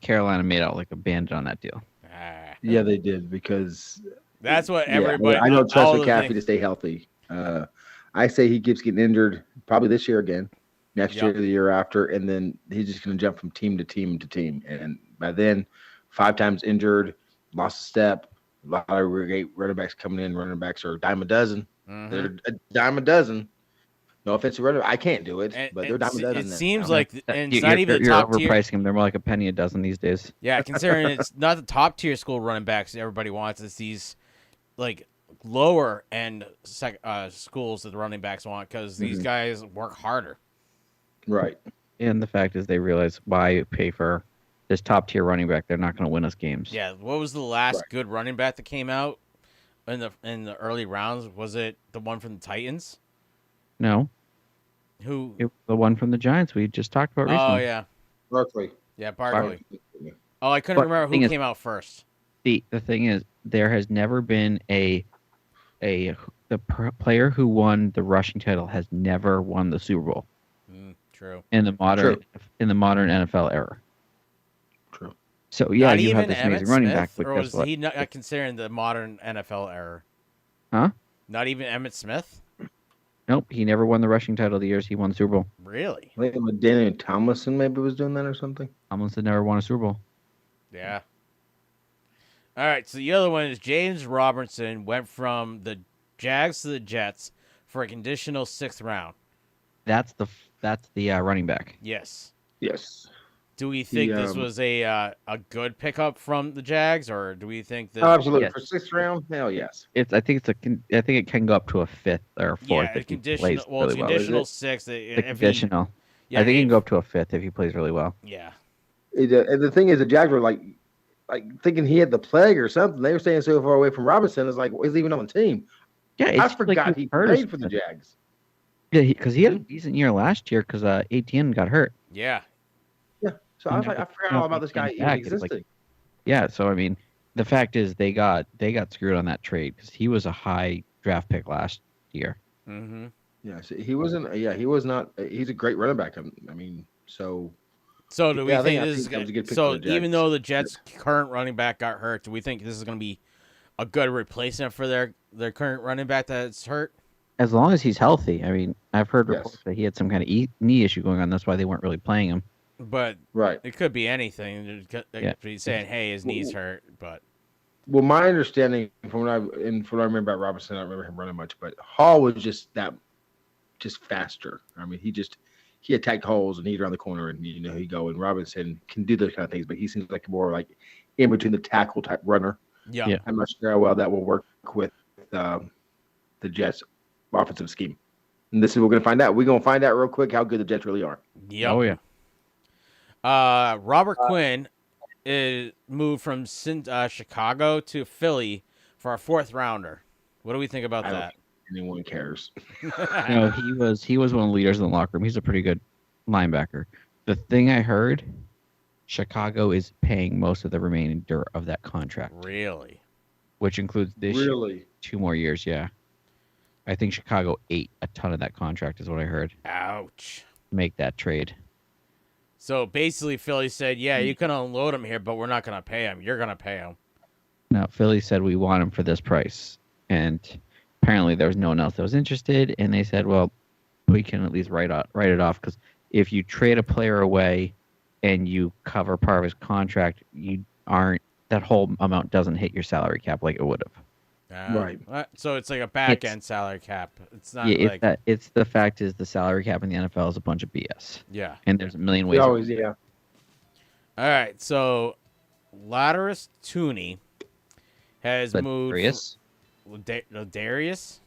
Carolina made out like a bandit on that deal. yeah, they did because that's what yeah, everybody. I don't trust all the McCaffrey things- to stay healthy. I say he keeps getting injured probably this year again, next Yep. year, the year after, and then he's just going to jump from team to team to team. And by then, 5 times injured, lost a step. A lot of great running backs coming in. Running backs are a dime a dozen. Mhm. They're a dime a dozen. No offense to running, I can't do it, And- but they're a and dime a dozen. it now. seems like and it's You're, not even the you're top tier. overpricing them. They're more like a penny a dozen these days. Yeah, considering it's not the top tier school running backs everybody wants, it's these like lower end schools that the running backs want because these guys work harder. right. And the fact is, they realize why pay for this top tier running back. They're not going to win us games. Yeah, what was the last Right. good running back that came out in the early rounds? Was it the one from the Titans? No, Who? it was the one from the Giants we just talked about recently. Oh yeah, Barkley. Barkley. Oh, I couldn't But remember thing who is- came out first. The thing is, there has never been player who won the rushing title has never won the Super Bowl True. in the modern NFL era. True. So yeah, Not you even have this Emmitt amazing running Smith, back, but or guess was what? he not considered in the modern NFL era? Huh? Not even Emmitt Smith? Nope, he never won the rushing title the years he won the Super Bowl. Really? I think Daniel Tomlinson maybe was doing that or something. Tomlinson never won a Super Bowl. Yeah. All right, so the other one is James Robertson went from the Jags to the Jets for a conditional 6th round. That's the running back. Yes. Yes. Do we think this was a good pickup from the Jags, or do we think that? Oh, absolutely. Yes. For 6th round, hell yes. I think it can go up to a 5th or a 4th. Yeah, if he conditional. plays Well, it's really well. conditional Is 6. The conditional. Yeah, I think it if- can go up to a 5th if he plays really well. Yeah. And the thing is, the Jags were like thinking he had the plague or something. They were staying so far away from Robinson. It's like, well, he's even on the team. Yeah, I it's like forgot he hurt or played for the something. Jags. Yeah, because he had a decent year last year because ATN got hurt. Yeah. So I was like, I forgot all about this guy even Back, it's like- existing. Yeah, so I mean, the fact is they got screwed on that trade because he was a high draft pick last year. Mm-hmm. Yeah, so he wasn't. Yeah, he was not. He's a great running back. I mean, so So do we Yeah, I think think this is that was a good pick so? for the Even Jags. though the Jets' current running back got hurt, do we think this is going to be a good replacement for their current running back that's hurt? As long as he's healthy. I mean, I've heard Yes. reports that he had some kind of knee issue going on. That's why they weren't really playing him. But right. it could be anything. They Yeah. could be saying, "Hey, his knee's hurt," but Well, my understanding from what I remember about Robinson, I don't remember him running much, but Hall was just faster. I mean, he attacked holes and he'd around the corner and he'd go. And Robinson can do those kind of things, but he seems like more like in between the tackle type runner. yeah. Yeah. I'm not sure how well that will work with the Jets' offensive scheme. And this is what we're going to find out. We're going to find out real quick how good the Jets really are. Yep. Oh yeah. Robert Quinn is moved from Chicago to Philly for a 4th rounder. What do we think about that? Anyone cares. No, he was one of the leaders in the locker room. He's a pretty good linebacker. The thing I heard, Chicago is paying most of the remaining of that contract. Really? Which includes this Really? 2 more years, yeah. I think Chicago ate a ton of that contract is what I heard. Ouch. Make that trade. So basically Philly said, yeah, you can unload him here, but we're not going to pay him. You're going to pay him. No, Philly said we want him for this price. And apparently there was no one else that was interested. And they said, well, we can at least write it off because if you trade a player away and you cover part of his contract, that whole amount doesn't hit your salary cap like it would have. Right. So it's like a back end salary cap. It's not it's the fact is the salary cap in the NFL is a bunch of BS. Yeah. And there's a million ways. Yeah. All right. So Ladarius Tooney has moved. Ladarius Tooney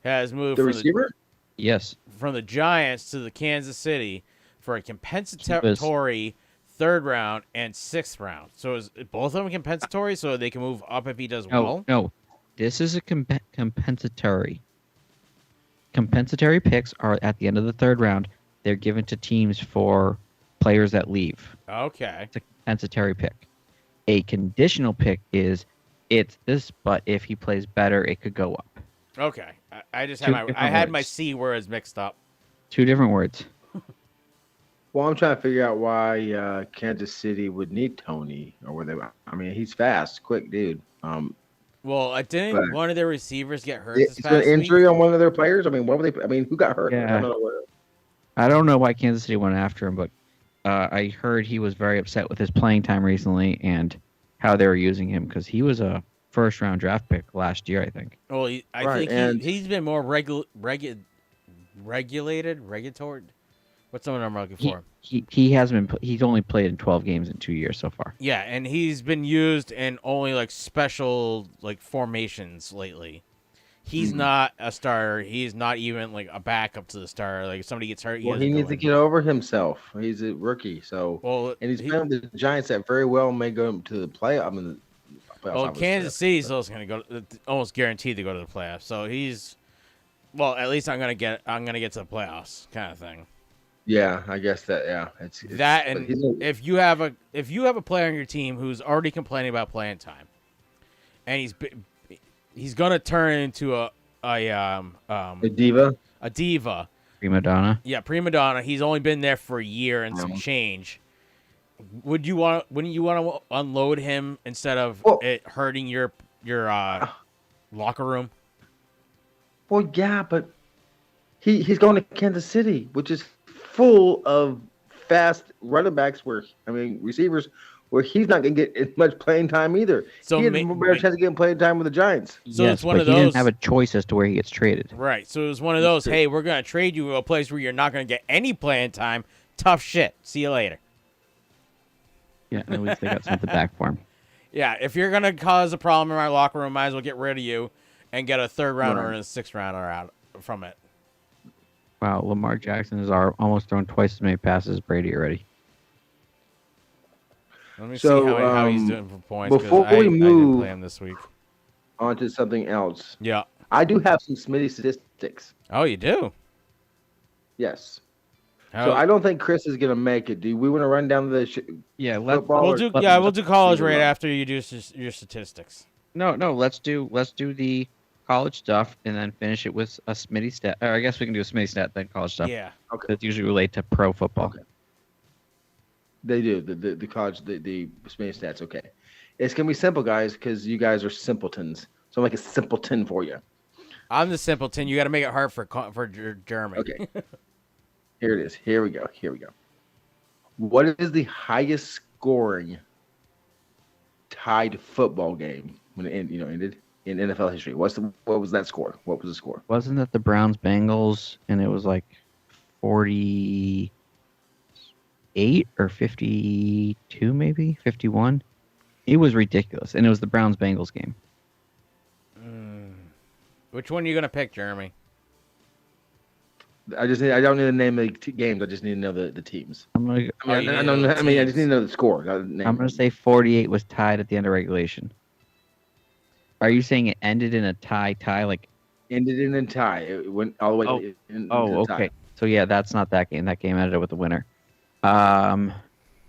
has moved the receiver? Yes. From the Giants to the Kansas City for a compensatory 3rd round and 6th round. So is both of them compensatory so they can move up if he does well? No. This is a compensatory. Compensatory picks are at the end of the 3rd round. They're given to teams for players that leave. Okay. It's a compensatory pick. A conditional pick is it's this, but if he plays better, it could go up. Okay. I just had my C words mixed up. 2 different words. Well, I'm trying to figure out why Kansas City would need Tony, or where they. I mean, he's fast, quick dude. Well, didn't one of their receivers get hurt this past an injury week? on one of their players? I mean, what were they? I mean, who got hurt? Yeah. I don't know why Kansas City went after him, but I heard he was very upset with his playing time recently and how they were using him because he was a 1st-round draft pick last year, I think. Well, I think he's been more regulated. What's the one I'm looking for? He hasn't been. He's only played in 12 games in 2 years so far. Yeah, and he's been used in only like special like formations lately. He's not a starter. He's not even like a backup to the starter. Like if somebody gets hurt, he needs to get over himself. He's a rookie, and he's playing with the Giants that very well may go to the playoff. I mean, Kansas City's also going to go, almost guaranteed to go to the playoffs. So he's, well, at least I'm gonna get to the playoffs, kind of thing. Yeah, I guess that. Yeah, it's that. And if you have a player on your team who's already complaining about playing time, and he's gonna turn into a diva. A diva. Prima donna. Yeah, prima donna. He's only been there for a year and some change. Wouldn't you want to unload him instead of it hurting your locker room? Well, yeah, but he's going to Kansas City, which is full of fast running backs receivers where he's not going to get as much playing time either. So he has a better chance of getting playing time with the Giants. So it's one of those. He didn't have a choice as to where he gets traded. Right. So it was one of those, hey, we're going to trade you to a place where you're not going to get any playing time. Tough shit. See you later. Yeah, at least they got something back for him. Yeah, if you're going to cause a problem in our locker room, might as well get rid of you and get a 3rd rounder and a 6th rounder out from it. Wow, Lamar Jackson has almost thrown twice as many passes as Brady already. Let me see how he's doing for points. Before we I didn't move play him this week. On to something else. Yeah. I do have some Smitty statistics. Oh, you do? Yes. So I don't think Chris is gonna make it. Do we want to run down the we'll do college right after you do your statistics. No, let's do the college stuff and then finish it with a Smitty stat. Or I guess we can do a Smitty stat then college stuff. Yeah. Okay. That usually relate to pro football. Okay. They do the college the Smitty stats. Okay. It's gonna be simple, guys, because you guys are simpletons. So I'm like a simpleton for you. I'm the simpleton. You got to make it hard for Jeremy. Okay. Here it is. Here we go. What is the highest scoring tied football game when it ended in NFL history? What was that score? What was the score? Wasn't that the Browns Bengals and it was like 48 or 52 maybe 51? It was ridiculous and it was the Browns Bengals game. Which one are you gonna pick, Jeremy? I don't need to name the games. I just need to know the teams. I'm gonna. I just need to know the score. I'm gonna say 48 was tied at the end of regulation. Are you saying it ended in a tie? Like ended in a tie. It went all the way. Okay. So yeah, that's not that game. That game ended with a winner.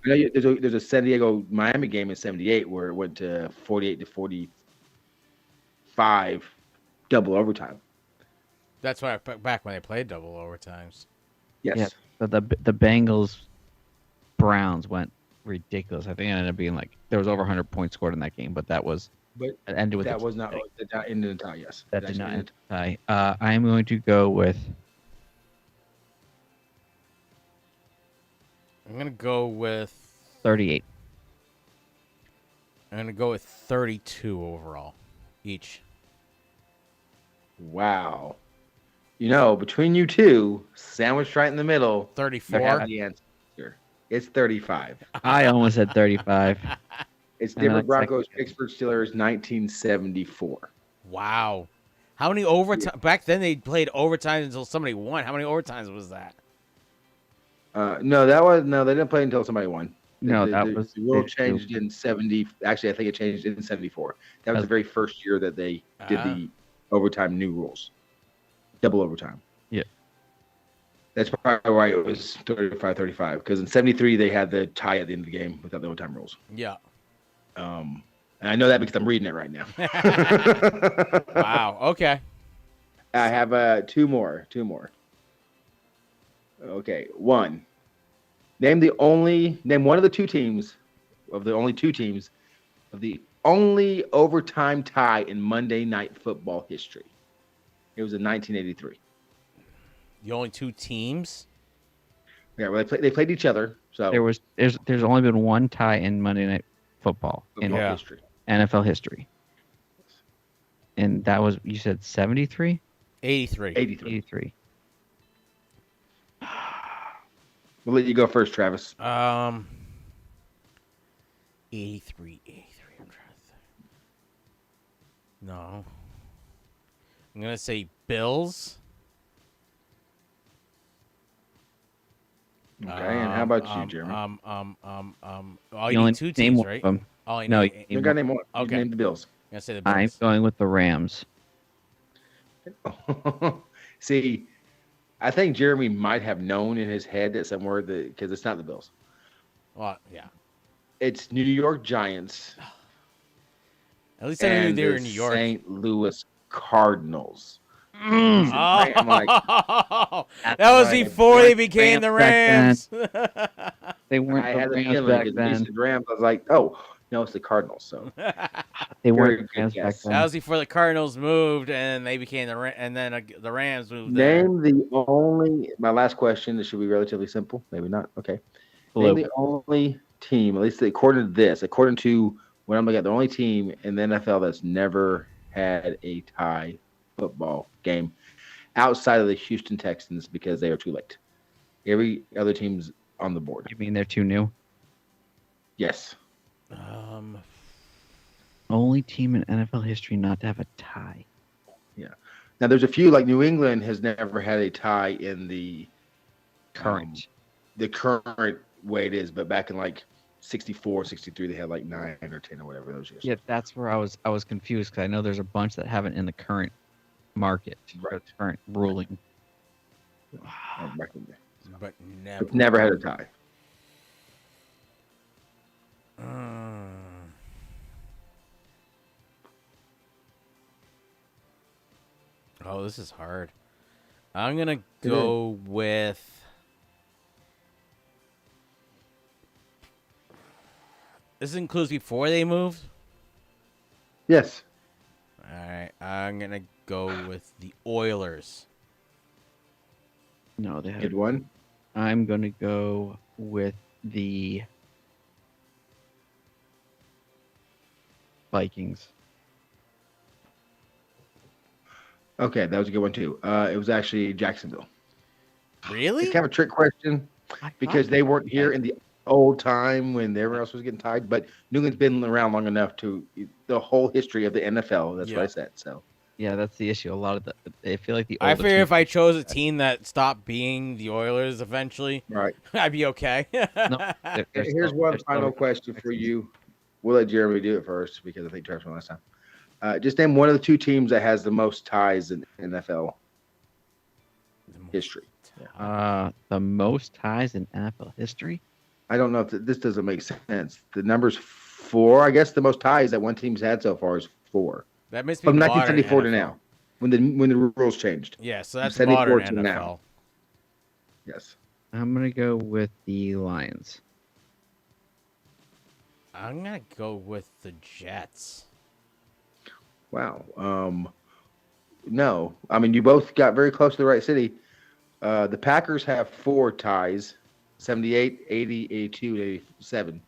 There's a San Diego Miami game in '78 where it went to 48 to 45, double overtime. That's why back when they played double overtimes. Yes. Yeah, but the Bengals Browns went ridiculous. I think it ended up being like there was over 100 points scored in that game, but that was it ended with not ended in a tie. Yes, that did not end in a tie. I am going to go with. I'm gonna go with 38. I'm gonna go with 32 overall, each. Wow. Between you two, sandwiched right in the middle. 34. The answer. It's 35. I almost said 35. It's Denver Broncos, Pittsburgh Steelers, 1974. Wow. How many overtime? Back then they played overtime until somebody won. How many overtimes was that? No, they didn't play until somebody won. The rule changed in 70. Actually, I think it changed in 74. That was the very first year that they did the overtime new rules. Double overtime. Yeah. That's probably why it was 35-35. Because in 73, they had the tie at the end of the game without the overtime rules. Yeah. And I know that because I'm reading it right now. Wow. Okay. I have two more. Okay. One. Name one of the two teams of the only two teams of the only overtime tie in Monday Night Football history. It was in 1983. The only two teams? Yeah, well, they played each other. So there's only been one tie in Monday Night Football in history. NFL history. And that was, you said 73? 83. We'll let you go first, Travis. 83. I'm trying to think. No. I'm going to say Bills. Okay, and how about you, Jeremy? You need two teams, right? You got to name one. Okay. Name the Bills. I'm going to say the Bills. I'm going with the Rams. See, I think Jeremy might have known in his head that somewhere because it's not the Bills. Well, yeah. It's New York Giants. At least I knew they were in New York. St. Louis Cardinals. Oh, that was before they became the Rams. They weren't I the had a Rams feeling back then. The Rams. I was like, oh no, it's the Cardinals. So They weren't Very the good Rams back guess. then. That was before the Cardinals moved, and they became and then the Rams moved. name the only. My last question. This should be relatively simple. Maybe not. Okay. Name the only team, at least according to what I'm looking at, the only team in the NFL that's never had a tie football game outside of the Houston Texans because they are too late. Every other team's on the board. You mean they're too new? Yes. Only team in NFL history not to have a tie. Yeah. Now there's a few, like New England has never had a tie in the Current. The current way it is, but back in like 64, 63, they had like 9 or 10 or whatever those years. Yeah, that's where I was confused because I know there's a bunch that haven't in the current market, Right. current ruling. Back in there. But Never had a tie. Oh, this is hard. I'm gonna go with. This includes before they moved. Yes. All right, I'm gonna go with the Oilers. No, they have. Good one. I'm gonna go with the Vikings. Okay, that was a good one too. It was actually Jacksonville. Really? It's kind of a trick question because they weren't here in the old time when everyone else was getting tied. But New England's been around long enough to the whole history of the NFL. That's what I said. So Yeah, that's the issue. A lot of I feel like the. I older figure if teams- I chose a team that stopped being the Oilers eventually, Right. I'd be okay. No, Here's one final question for you. We'll let Jeremy do it first because I think Travis went last time. Just name one of the two teams that has the most ties in NFL history. The most ties in NFL history. I don't know if this doesn't make sense. The number's 4. I guess the most ties that one team's had so far is 4. That must be From modern 1974 to NFL. now, when the rules changed. Yeah, so that's 74 modern to NFL. now. Yes. I'm gonna go with the Lions. I'm gonna go with the Jets. Wow. No. I mean, you both got very close to the right city. The Packers have 4 ties, 78, 80, 82, 87.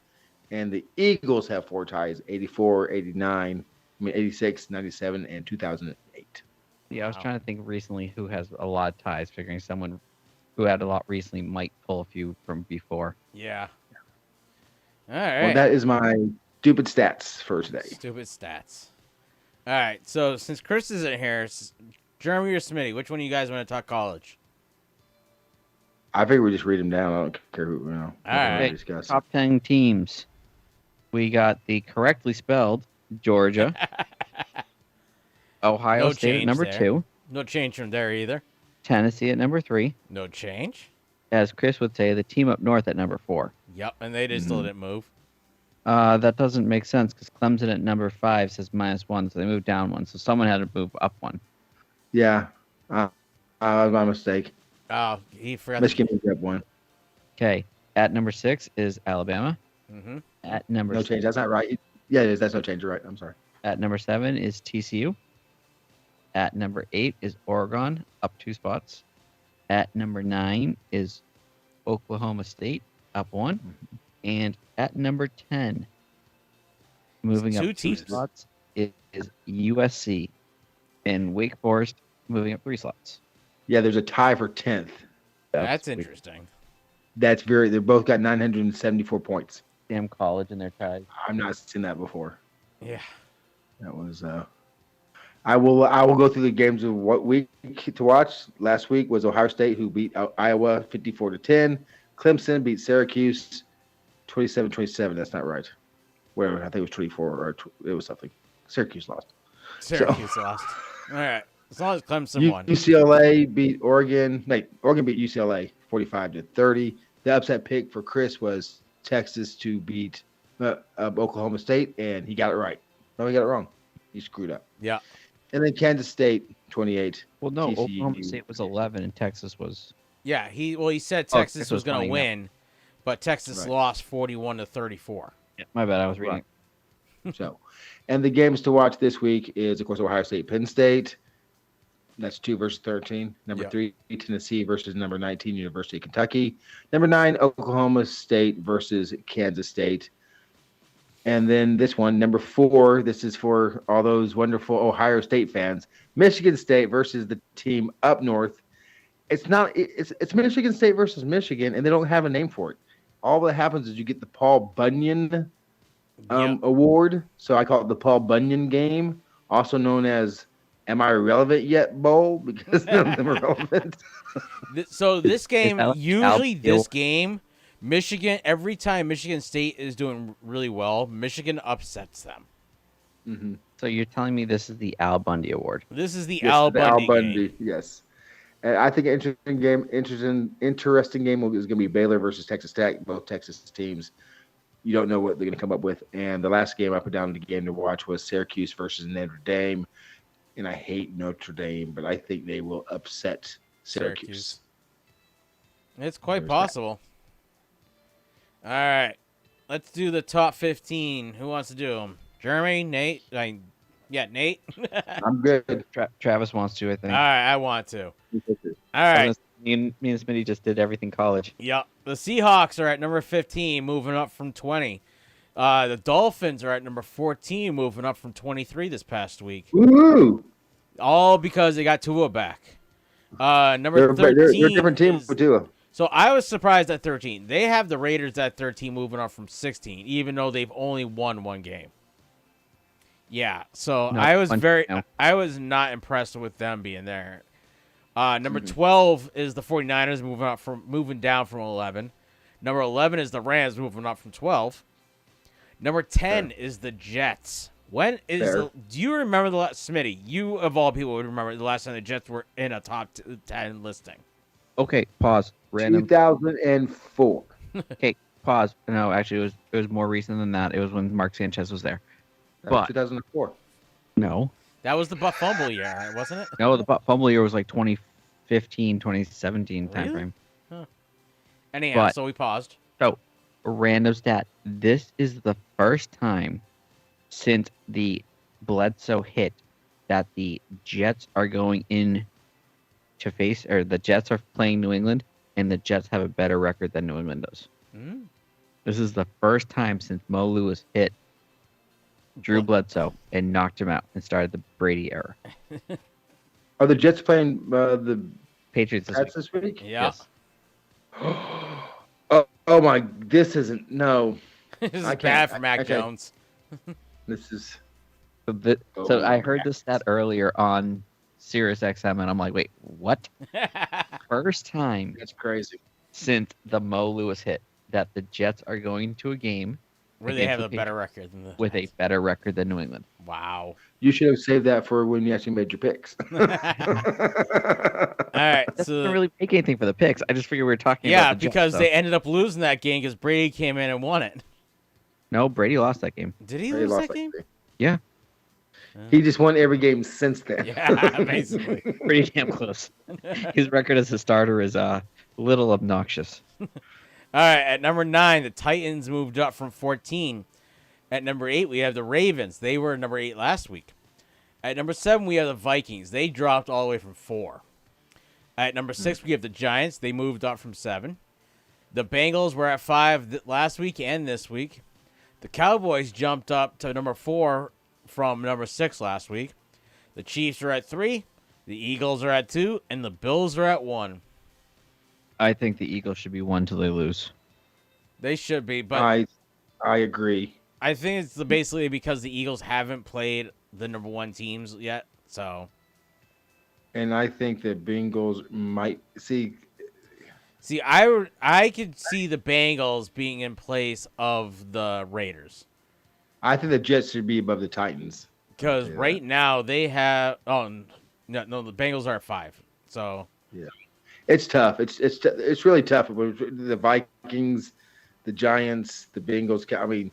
And the Eagles have 4 ties, 84, 89, 86, 97, and 2008. Yeah, I was trying to think recently who has a lot of ties, figuring someone who had a lot recently might pull a few from before. Yeah. All right. Well, that is my stupid stats for today. Stupid stats. All right. So since Chris isn't here, Jeremy or Smitty, which one of you guys want to talk college? I figure we just read them down. I don't care who, All right. discuss. Top 10 teams. We got the correctly spelled Georgia, Ohio No State at change number there. 2, No change from there either. Tennessee at number 3. No change. As Chris would say, the team up north at number 4. Yep. And they just still didn't move. That doesn't make sense because Clemson at number 5 says -1, so they moved down 1. So someone had to move up 1. Yeah. That was my mistake. Oh, he forgot. Michigan moved up 1. Okay. At number 6 is Alabama. Mm-hmm. At number No change. That's not right. Yeah, it is. That's no change. You're right. I'm sorry. At number 7 is TCU. At number 8 is Oregon, up 2 spots. At number 9 is Oklahoma State, up 1. And at number 10, moving up 2 teams. spots, is USC. And Wake Forest, moving up 3 slots. Yeah, there's a tie for 10th. That's interesting. They both got 974 points. Damn college in their ties. I've not seen that before. Yeah. That was I will go through the games of what week to watch. Last week was Ohio State, who beat Iowa 54-10. Clemson beat Syracuse 27-27. That's not right. Where I think it was 24 or it was something. Syracuse lost. Syracuse lost. All right. As long as Clemson won. UCLA beat Oregon. Oregon beat UCLA 45-30. The upset pick for Chris was Texas to beat Oklahoma State, and he got it right. No, he got it wrong. He screwed up. Yeah. And then Kansas State 28. Well, no, TCU. Oklahoma State was 11 and Texas was. Yeah. He said Oh, Texas was going to 20, win, but Texas Right. lost 41-34. Yeah, my bad. I was reading. So, and the games to watch this week is, of course, Ohio State, Penn State. That's 2 versus 13. Number Yep. 3, Tennessee versus number 19, University of Kentucky. Number 9, Oklahoma State versus Kansas State. And then this one, number 4, this is for all those wonderful Ohio State fans. Michigan State versus the team up north. It's Michigan State versus Michigan, and they don't have a name for it. All that happens is you get the Paul Bunyan award. So I call it the Paul Bunyan game, also known as Am I Relevant Yet Bowl, because none of them are relevant. So this game, Al- usually Al- this game, Michigan, every time Michigan State is doing really well, Michigan upsets them. Mm-hmm. So you're telling me this is the Al Bundy Award? This is the Yes, Al the Bundy game. yes. And I think an interesting game is going to be Baylor versus Texas Tech, both Texas teams. You don't know what they're going to come up with. And the last game I put down the game to watch was Syracuse versus Notre Dame. And I hate Notre Dame, but I think they will upset Syracuse. It's quite There's that. possible. All right. Let's do the top 15. Who wants to do them? Jeremy, Nate? Nate? I'm good. Travis wants to, I All think. right, I want to. All right. Me and Smitty just did everything college. Yep. The Seahawks are at number 15, moving up from 20. The Dolphins are at number 14, moving up from 23 this past week. Woo! All because they got Tua back. Number 13. They're a different team is- with Tua. So I was surprised at 13. They have the Raiders at 13, moving up from 16, even though they've only won one game. Yeah, so No, I was no. I was not impressed with them being there. Number 12 is the 49ers moving down from 11. Number 11 is the Rams moving up from 12. Number 10 is the Jets. When is do you remember the last Smitty? You of all people would remember the last time the Jets were in a top 10 listing. Okay, pause. Random. 2004. Okay, pause. No, actually, it was more recent than that. It was when Mark Sanchez was there. But 2004. no, That was the butt fumble year, wasn't it? no, the fumble year was like 2015, 2017 Really? timeframe. Huh. Anyhow, But- so we paused. So, a random stat. This is the first time since the Bledsoe hit that the Jets are going in to face, or the Jets are playing New England, and the Jets have a better record than New England does. Mm. This is the first time since Mo Lewis hit Drew Bledsoe and knocked him out and started the Brady era. Are the Jets playing the Patriots this week. Pats this week? Yeah. Yes. Oh my! This isn't no. This is I bad can't- for Mac I can't. Jones. This is So I heard this stat earlier on Sirius XM, and I'm like, wait, what? First time that's crazy. since the Mo Lewis hit that the Jets are going to a game Where they have against a the better record than the with a better record than New England. Wow. You should have saved that for when you actually made your picks. All right. That So doesn't really make anything for the picks. I just figured we were talking yeah, about the Jets, because so. they ended up losing that game because Brady came in and won it. No, Brady lost that game. Did he He lose lost that game? Yeah, He just won every game since then. Yeah, basically. pretty damn close. His record as a starter is a little obnoxious. All right, at number 9, the Titans moved up from 14. At number 8, we have the Ravens. They were number 8 last week. At number 7, we have the Vikings. They dropped all the way from 4. At number 6, we have the Giants. They moved up from 7. The Bengals were at 5 last week and this week. The Cowboys jumped up to number 4 from number 6 last week. The Chiefs are at 3. The Eagles are at 2. And the Bills are at 1. I think the Eagles should be 1 till they lose. They should be, but I agree. I think it's basically because the Eagles haven't played the number 1 teams yet. So, And I think the Bengals might see. I could see the Bengals being in place of the Raiders I think the Jets should be above the Titans. because right now they have. Oh no, the Bengals are at 5. So It's tough. It's really tough. The Vikings, the Giants, the Bengals. I mean,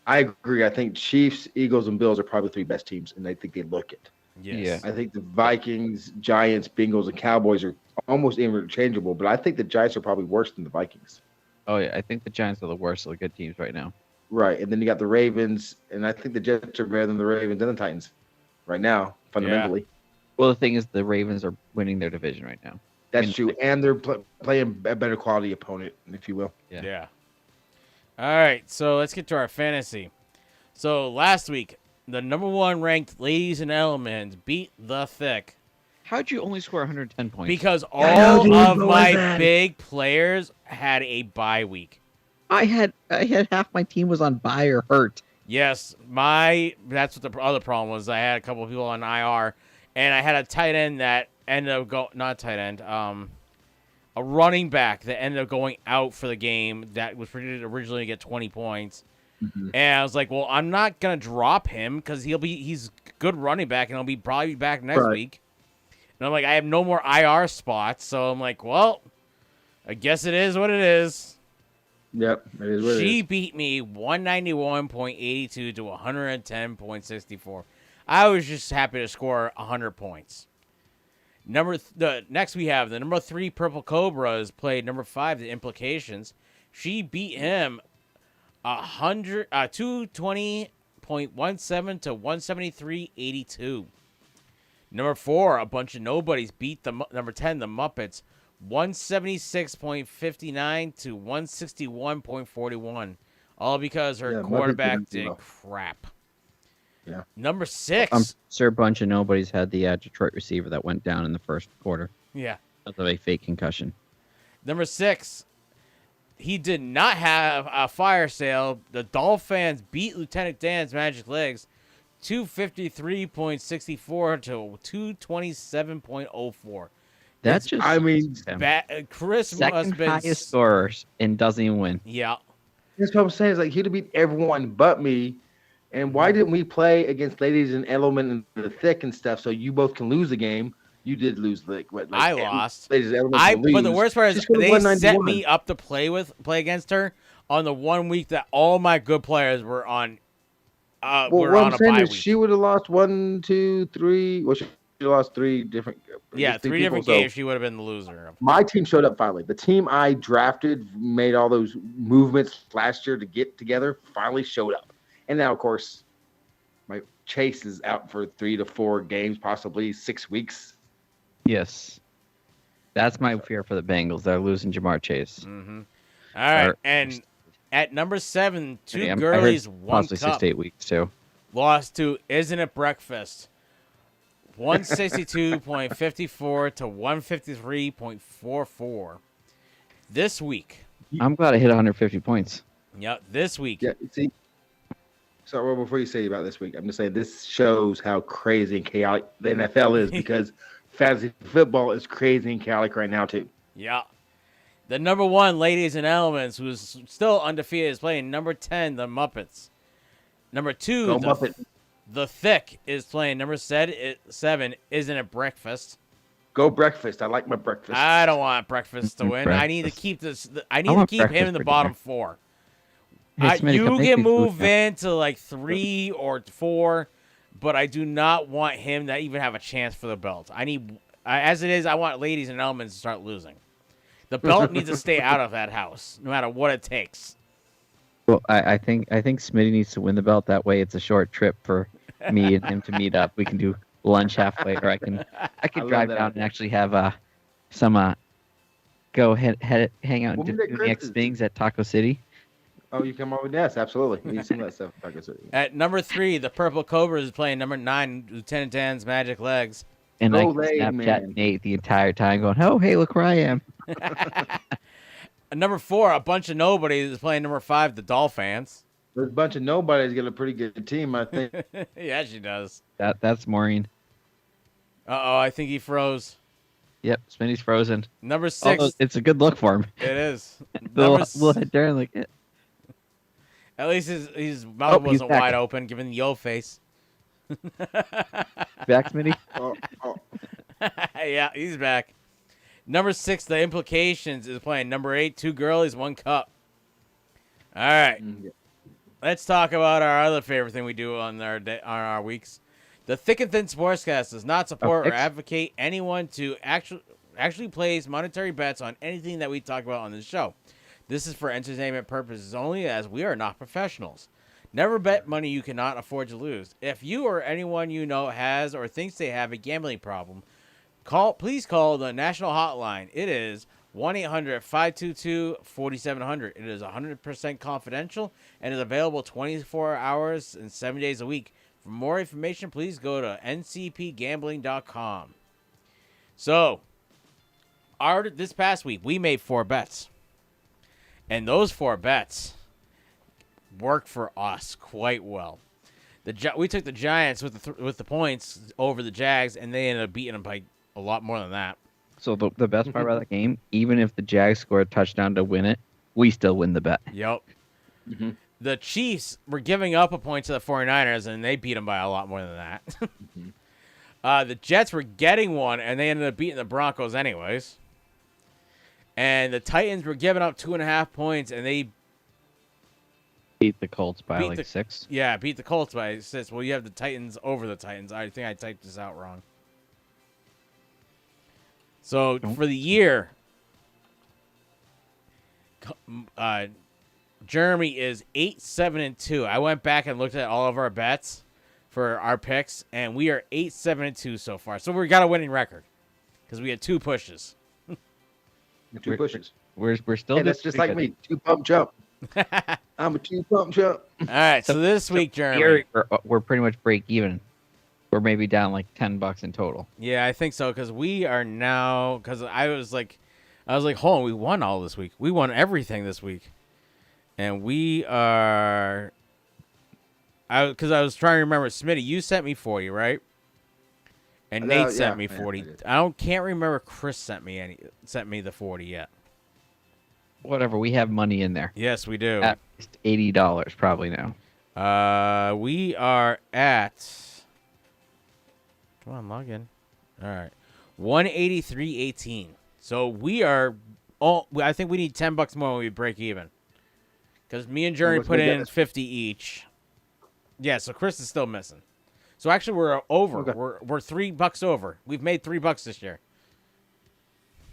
I agree. I think Chiefs, Eagles, and Bills are probably the 3 best teams, and I think they look it. yes. I think the Vikings, Giants, Bengals, and Cowboys are almost interchangeable, but I think the Giants are probably worse than the Vikings. Oh yeah, I think the Giants are the worst of the good teams right now. Right, and then you got the Ravens, and I think the Jets are better than the Ravens and the Titans right now, fundamentally. Well, the thing is, the Ravens are winning their division right now. That's true, and they're playing a better quality opponent, if you will. Yeah. All right, so let's get to our fantasy. So last week, the number 1 ranked Ladies and Gentlemen beat the Thick How'd you only score 110 points? because all of my big players had a bye week. I had half my team was on bye or hurt. Yes, that's what the other problem was. I had a couple of people on IR, and I had a tight end that ended up not tight end, a running back that ended up going out for the game that was predicted originally to get 20 points. Mm-hmm. And I was like, well, I'm not gonna drop him because he's a good running back, and he'll probably be back next week. And I'm like, I have no more IR spots, so I'm like, well, I guess it is what it is. Yep, it is what it She is. beat me 191.82 to 110.64. I was just happy to score 100 points. Next we have the number 3 Purple Cobras played number 5 the Implications. She beat him 220.17 to 173.82. Number 4, a bunch of nobodies beat the number 10 the Muppets 176.59 to 161.41. All because her quarterback did crap. Yeah. Number 6. I'm sure a bunch of nobodies had the Detroit receiver that went down in the first quarter Yeah. because of a fake concussion. Number 6. He did not have a fire sale. The Dolphins beat Lieutenant Dan's Magic Legs 253.64 to 227.04. That's just, I mean, Chris must second have been highest scorers and doesn't even win. Yeah. That's what I'm saying. It's like he'd beat everyone but me. And why didn't we play against Ladies and Element and the Thick and stuff so you both can lose the game? You did lose the I lost. Ladies and Element But the worst part is they set me up to play against her on the 1 week that all my good players were on. What I'm saying is she would have lost 1, 2, 3. Well, she lost 3 different. Yeah, 3 different games. She would have been the loser. My team showed up finally. The team I drafted, made all those movements last year to get together, finally showed up. And now, of course, my Chase is out for 3 to 4 games, possibly 6 weeks. Yes. That's my fear for the Bengals. They're losing Jamar Chase. Mm-hmm. All right. And at number 7, two girlies, one possibly cup. 6 to 8 weeks, too. Lost to Isn't It Breakfast. 162.54 to 153.44. This week. I'm glad I hit 150 points. Yep, this week. Yeah, see. So well, before you say about this week, I'm just saying this shows how crazy and chaotic the NFL is because fantasy football is crazy and chaotic right now too. Yeah. The number 1, Ladies and Elements, who's still undefeated, is playing number 10, the Muppets. Number 2, the Thick, is playing number 7, Isn't It Breakfast? Go Breakfast. I like my breakfast. I don't want Breakfast to win. Breakfast. I need to keep this. I need to keep him in the bottom 4. Hey, Smitty, you come make can me move food. into like 3 or 4, but I do not want him to even have a chance for the belt. As it is, I want Ladies and Elements to start losing. The belt needs to stay out of that house, no matter what it takes. Well, I think Smitty needs to win the belt. That way, it's a short trip for me and him to meet up. We can do lunch halfway, or I can drive down and actually have some go hang out and do next things at Taco City. Oh, you come over? Yes, absolutely. We need some of that stuff. Taco City. At number 3, the Purple Cobras is playing number 9, Lieutenant Dan's Magic Legs. And I can Snapchat Nate the entire time going, oh, hey, look where I am. Number 4, a bunch of nobodies is playing number 5, the Dolphins. There's a bunch of nobodies got a pretty good team, I think. Yeah, she does. That's Maureen. Uh-oh, I think he froze. Yep, Smitty's frozen. Number 6. Although it's a good look for him. It is. We'll head there and look at. At least his mouth wasn't wide open, giving the yo face. Back, Smitty? Yeah, he's back. Number 6, the Implications, is playing number 8, 2 girlies, 1 cup. All right. Let's talk about our other favorite thing we do on our weeks. The Thick and Thin Sportscast does not support or advocate anyone to actually place monetary bets on anything that we talk about on this show. This is for entertainment purposes only, as we are not professionals. Never bet money you cannot afford to lose. If you or anyone you know has or thinks they have a gambling problem, please call the national hotline. It is 1-800-522-4700. It is 100% confidential and is available 24 hours and 7 days a week. For more information, please go to ncpgambling.com. So, this past week, we made 4 bets. And those 4 bets worked for us quite well. We took the Giants with the points over the Jags, and they ended up beating them by a lot more than that. So the best part about that game, even if the Jags score a touchdown to win it, we still win the bet. Yep. Mm-hmm. The Chiefs were giving up a point to the 49ers, and they beat them by a lot more than that. The Jets were getting one, and they ended up beating the Broncos anyways. And the Titans were giving up 2.5 points, and they beat the Colts by 6. Yeah, beat the Colts by 6. Well, you have the Titans over the Titans. I think I typed this out wrong. So for the year, Jeremy is 8-7-2. I went back and looked at all of our bets for our picks, and we are 8-7-2 so far. So we got a winning record because we had 2 pushes. 2 pushes. We're still. Hey, that's just like me. 2 pump jump. I'm a 2 pump jump. All right. So this week, Jeremy, we're pretty much break even. We're maybe down like $10 in total. Yeah, I think so, because we are now. Because I was like, hold on, we won all this week. We won everything this week, and we are because I was trying to remember. Smitty, you sent me 40, right? And Nate sent me 40. Can't remember Chris sent me the 40 yet. Whatever. We have money in there. Yes, we do. At least $80 probably now. We are at. Come on, log in. All right, 183.18. So we are. I think we need $10 more when we break even. Because me and Jeremy put in 50 each. Yeah, so Chris is still missing. So actually, we're over. Okay. We're $3 over. We've made $3 this year.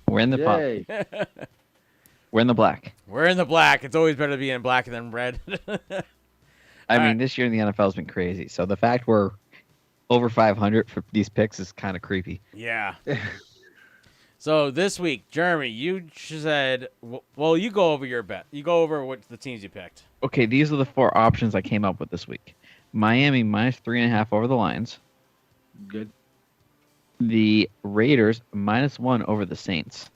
We're in the pot. We're in the black. We're in the black. It's always better to be in black than red. I mean, this year in the NFL has been crazy. So the fact we're over 500 for these picks is kind of creepy. Yeah. So this week, Jeremy, you said, well, you go over your bet. You go over what the teams you picked. Okay, these are the 4 options I came up with this week. Miami -3.5 over the Lions. Good. The Raiders -1 over the Saints.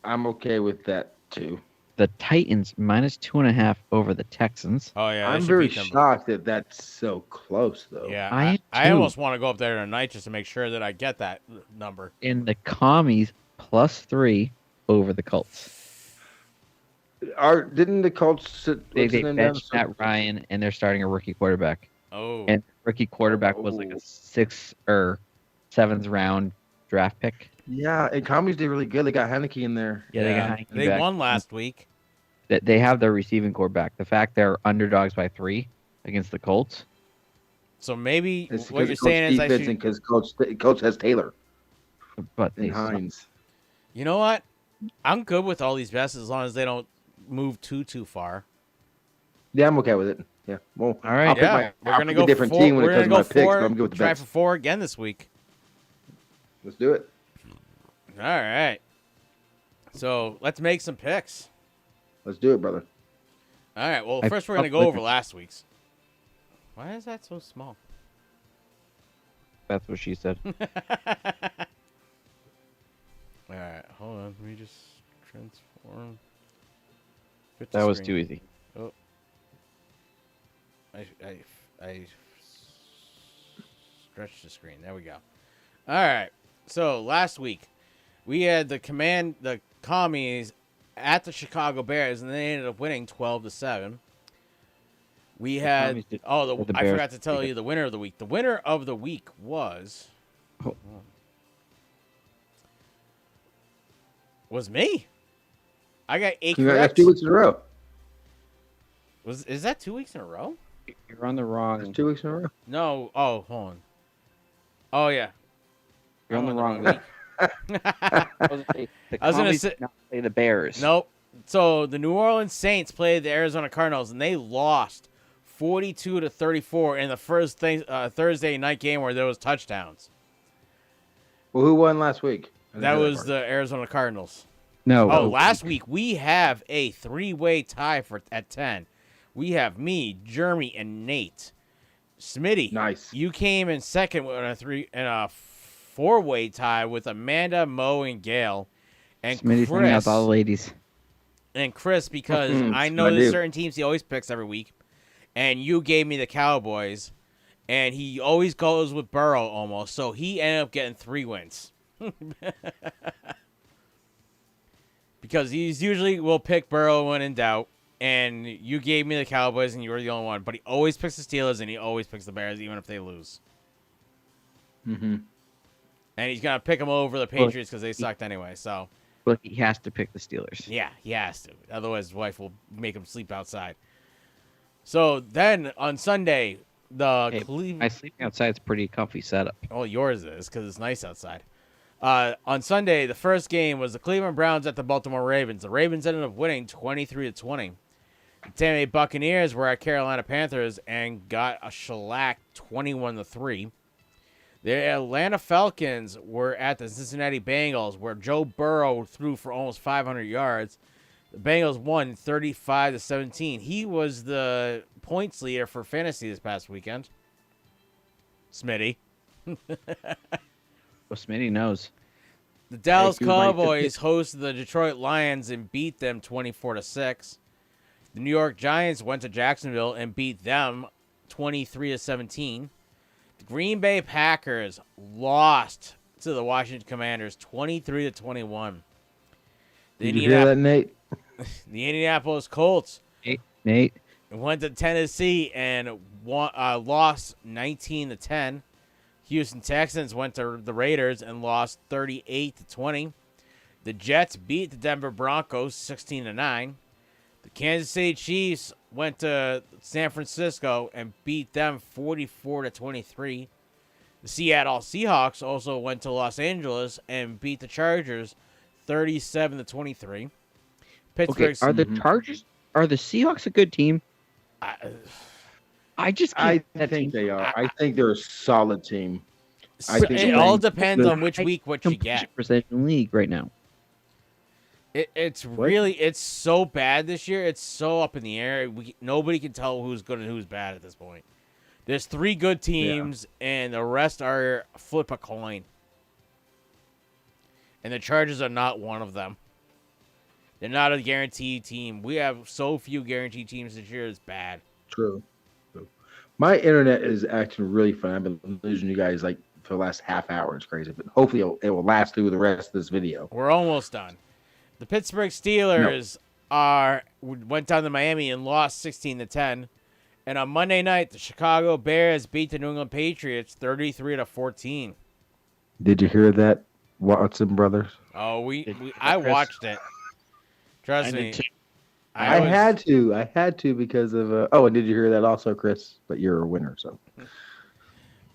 I'm okay with that too. The Titans -2.5 over the Texans. Oh yeah, I'm very shocked that that's so close though. Yeah, I almost want to go up there tonight just to make sure that I get that number. And the Commies +3 over the Colts. Didn't the Colts they benched Matt Ryan and they're starting a rookie quarterback. Oh. And rookie quarterback was like a 6th or 7th round draft pick. Yeah, and Commies did really good. They got Heineke in there. Yeah, they got Heineke They back. won last week. They have their receiving core back. The fact they're underdogs by 3 against the Colts. So maybe it's what you're saying is I should... because Coach has Taylor. But and Hines. You know what? I'm good with all these bets as long as they don't move too far. Yeah, I'm okay with it. Yeah. Well, all right. We're gonna go a different team when it comes to my picks, but I'm good with the try bets. for 4 again this week. Let's do it. All right. So let's make some picks. Let's do it, brother. All right. Well, first we're gonna go over last week's. Why is that so small? That's what she said. All right. Hold on. Let me just transform. That was too easy. Oh. I stretched the screen. There we go. All right. So last week we had the Commies at the Chicago Bears, and they ended up winning 12-7. We had I forgot to tell you the winner of the week. The winner of the week was me. I got 8 correct. 2 weeks in a row. Is that 2 weeks in a row? You're on the wrong. That's 2 weeks in a row. No. Oh, hold on. Oh yeah. You're on the wrong week. I was gonna say play the Bears. Nope. So the New Orleans Saints played the Arizona Cardinals, and they lost 42-34 in the first Thursday night game where there was touchdowns. Well, who won last week? That was the Arizona Cardinals. No. Oh, last week we have a 3-way tie at 10. We have me, Jeremy, and Nate. Smitty, nice. You came in second with a 4-way tie with Amanda, Mo, and Gail. And Smitty's hanging out with all the ladies. And Chris, because I know there's certain teams he always picks every week, and you gave me the Cowboys, and he always goes with Burrow almost, so he ended up getting 3 wins. Because he's usually will pick Burrow when in doubt, and you gave me the Cowboys, and you were the only one. But he always picks the Steelers, and he always picks the Bears, even if they lose. Mm-hmm. And he's gonna pick them over the Patriots because they sucked anyway. So. Look, he has to pick the Steelers. Yeah, he has to. Otherwise, his wife will make him sleep outside. So then on Sunday, Cleveland. My sleeping outside is pretty comfy setup. Oh, yours is because it's nice outside. On Sunday, the first game was the Cleveland Browns at the Baltimore Ravens. The Ravens ended up winning 23-20. The Tampa Bay Buccaneers were at Carolina Panthers and got a shellac 21-3. The Atlanta Falcons were at the Cincinnati Bengals, where Joe Burrow threw for almost 500 yards. The Bengals won 35-17. He was the points leader for fantasy this past weekend. Smitty. Well, Smitty knows. The Dallas Cowboys hosted the Detroit Lions and beat them 24-6. The New York Giants went to Jacksonville and beat them 23-17. The Green Bay Packers lost to the Washington Commanders 23-21. Did you hear that, Nate? The Indianapolis Colts Nate went to Tennessee and lost 19-10. Houston Texans went to the Raiders and lost 38-20. The Jets beat the Denver Broncos 16-9. The Kansas City Chiefs went to San Francisco and beat them 44-23. The Seattle Seahawks also went to Los Angeles and beat the Chargers 37-23. Pittsburgh. Okay, are the Chargers? Are the Seahawks a good team? I think they are. I think they're a solid team. It all depends on which week what you get. Percentage in the league right now. It's so bad this year. It's so up in the air. Nobody can tell who's good and who's bad at this point. There's 3 good teams, and the rest are flip a coin. And the Chargers are not one of them. They're not a guaranteed team. We have so few guaranteed teams this year. It's bad. True. My internet is acting really funny. I've been losing you guys like for the last half hour. It's crazy, but hopefully it will last through the rest of this video. We're almost done. The Pittsburgh Steelers went down to Miami and lost 16-10. And on Monday night, the Chicago Bears beat the New England Patriots 33-14. Did you hear that, Watson brothers? Oh, I watched it. Trust me. I had to because of and did you hear that also, Chris? But you're a winner, so. All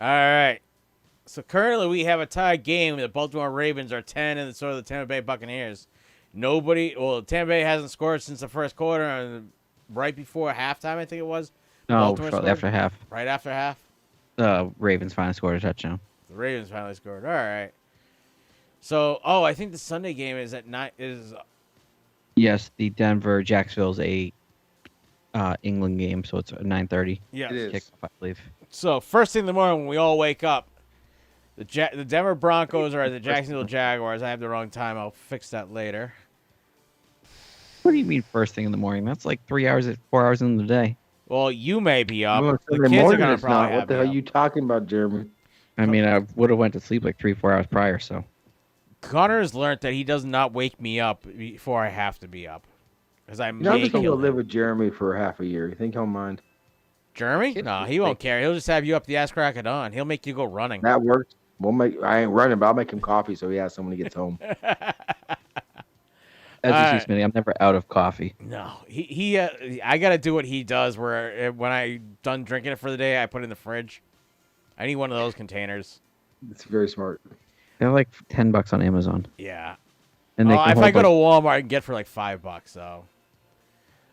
right. So currently we have a tied game. The Baltimore Ravens are 10 and so are the Tampa Bay Buccaneers. Tampa Bay hasn't scored since the first quarter, and right before halftime, I think it was. No, shortly after half. Right after half? The Ravens finally scored a touchdown. The Ravens finally scored. All right. So, I think the Sunday game is at night. Yes, the Denver-Jacksonville's a England game, so it's 9:30. Yeah, it is. Kickoff, I believe. So, first thing in the morning when we all wake up, the Denver Broncos are at the Jacksonville Jaguars. I have the wrong time. I'll fix that later. What do you mean first thing in the morning? That's like 4 hours in the day. Well, you may be up. No, The kids are going to probably have What the hell are you talking about, Jeremy? I mean, I would have went to sleep like 3-4 hours prior, so. Connor has learned that he does not wake me up before I have to be up. Because I'm just going to live with Jeremy for half a year. You think he'll mind? Jeremy? No, he won't care. He'll just have you up the ass crack of dawn. He'll make you go running. That works. I ain't running, but I'll make him coffee so he has some when he gets home. As you see, Smitty, I'm never out of coffee. No, I got to do what he does where when I'm done drinking it for the day, I put it in the fridge. I need one of those containers. It's very smart. They're like $10 on Amazon. Yeah. And if I go to Walmart, I can get for like $5, though.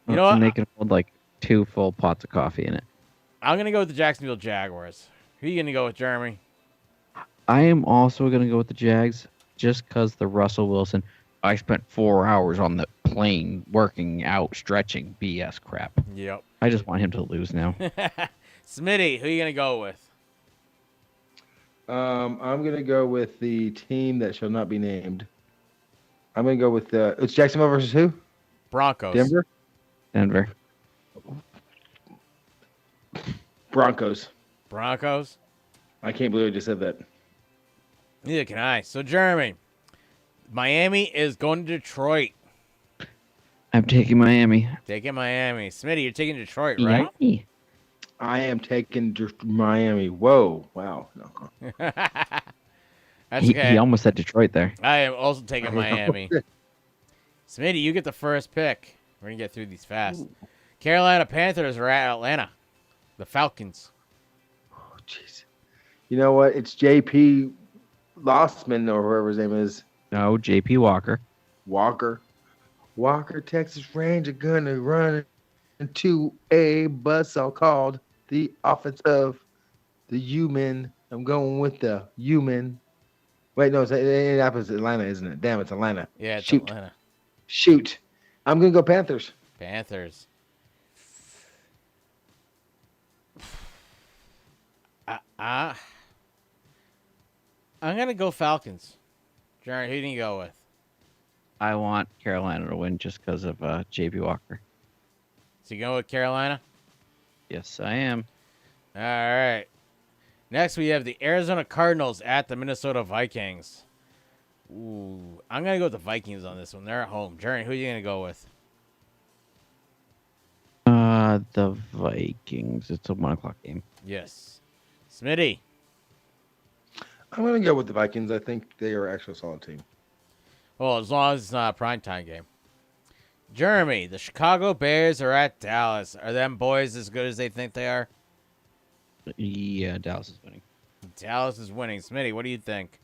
You know what? And they can hold like 2 full pots of coffee in it. I'm going to go with the Jacksonville Jaguars. Who are you going to go with, Jeremy? I am also going to go with the Jags just because the Russell Wilson. I spent 4 hours on the plane working out, stretching BS crap. Yep. I just want him to lose now. Smitty, who are you going to go with? I'm going to go with the team that shall not be named. I'm going to go with it's Jacksonville versus who? Broncos. Denver. Broncos. Broncos? I can't believe I just said that. Neither can I. So, Jeremy, Miami is going to Detroit. I'm taking Miami. Taking Miami. Smitty, you're taking Detroit, right? Miami. I am taking Miami. Whoa. Wow. No. That's okay. He almost said Detroit there. I am also taking Miami. Smitty, you get the first pick. We're going to get through these fast. Ooh. Carolina Panthers are at Atlanta. The Falcons. Oh, jeez. You know what? It's J.P. Lossman or whoever his name is. No, J.P. Walker. Walker, Texas Ranger, gonna run into a buzzsaw called the offense of the U-Men. I'm going with the U-Men. Wait, no, it's Atlanta, isn't it? Damn, it's Atlanta. Yeah, it's Atlanta. Shoot. I'm going to go Panthers. Panthers. I'm going to go Falcons. Jared, who do you go with? I want Carolina to win just because of J.P. Walker. So you going with Carolina? Yes, I am. All right. Next, we have the Arizona Cardinals at the Minnesota Vikings. Ooh, I'm going to go with the Vikings on this one. They're at home. Jeremy, who are you going to go with? The Vikings. It's a 1:00 game. Yes. Smitty. I'm going to go with the Vikings. I think they are actually a solid team. Well, as long as it's not a primetime game. Jeremy, the Chicago Bears are at Dallas. Are them boys as good as they think they are? Yeah, Dallas is winning. Dallas is winning. Smitty, what do you think?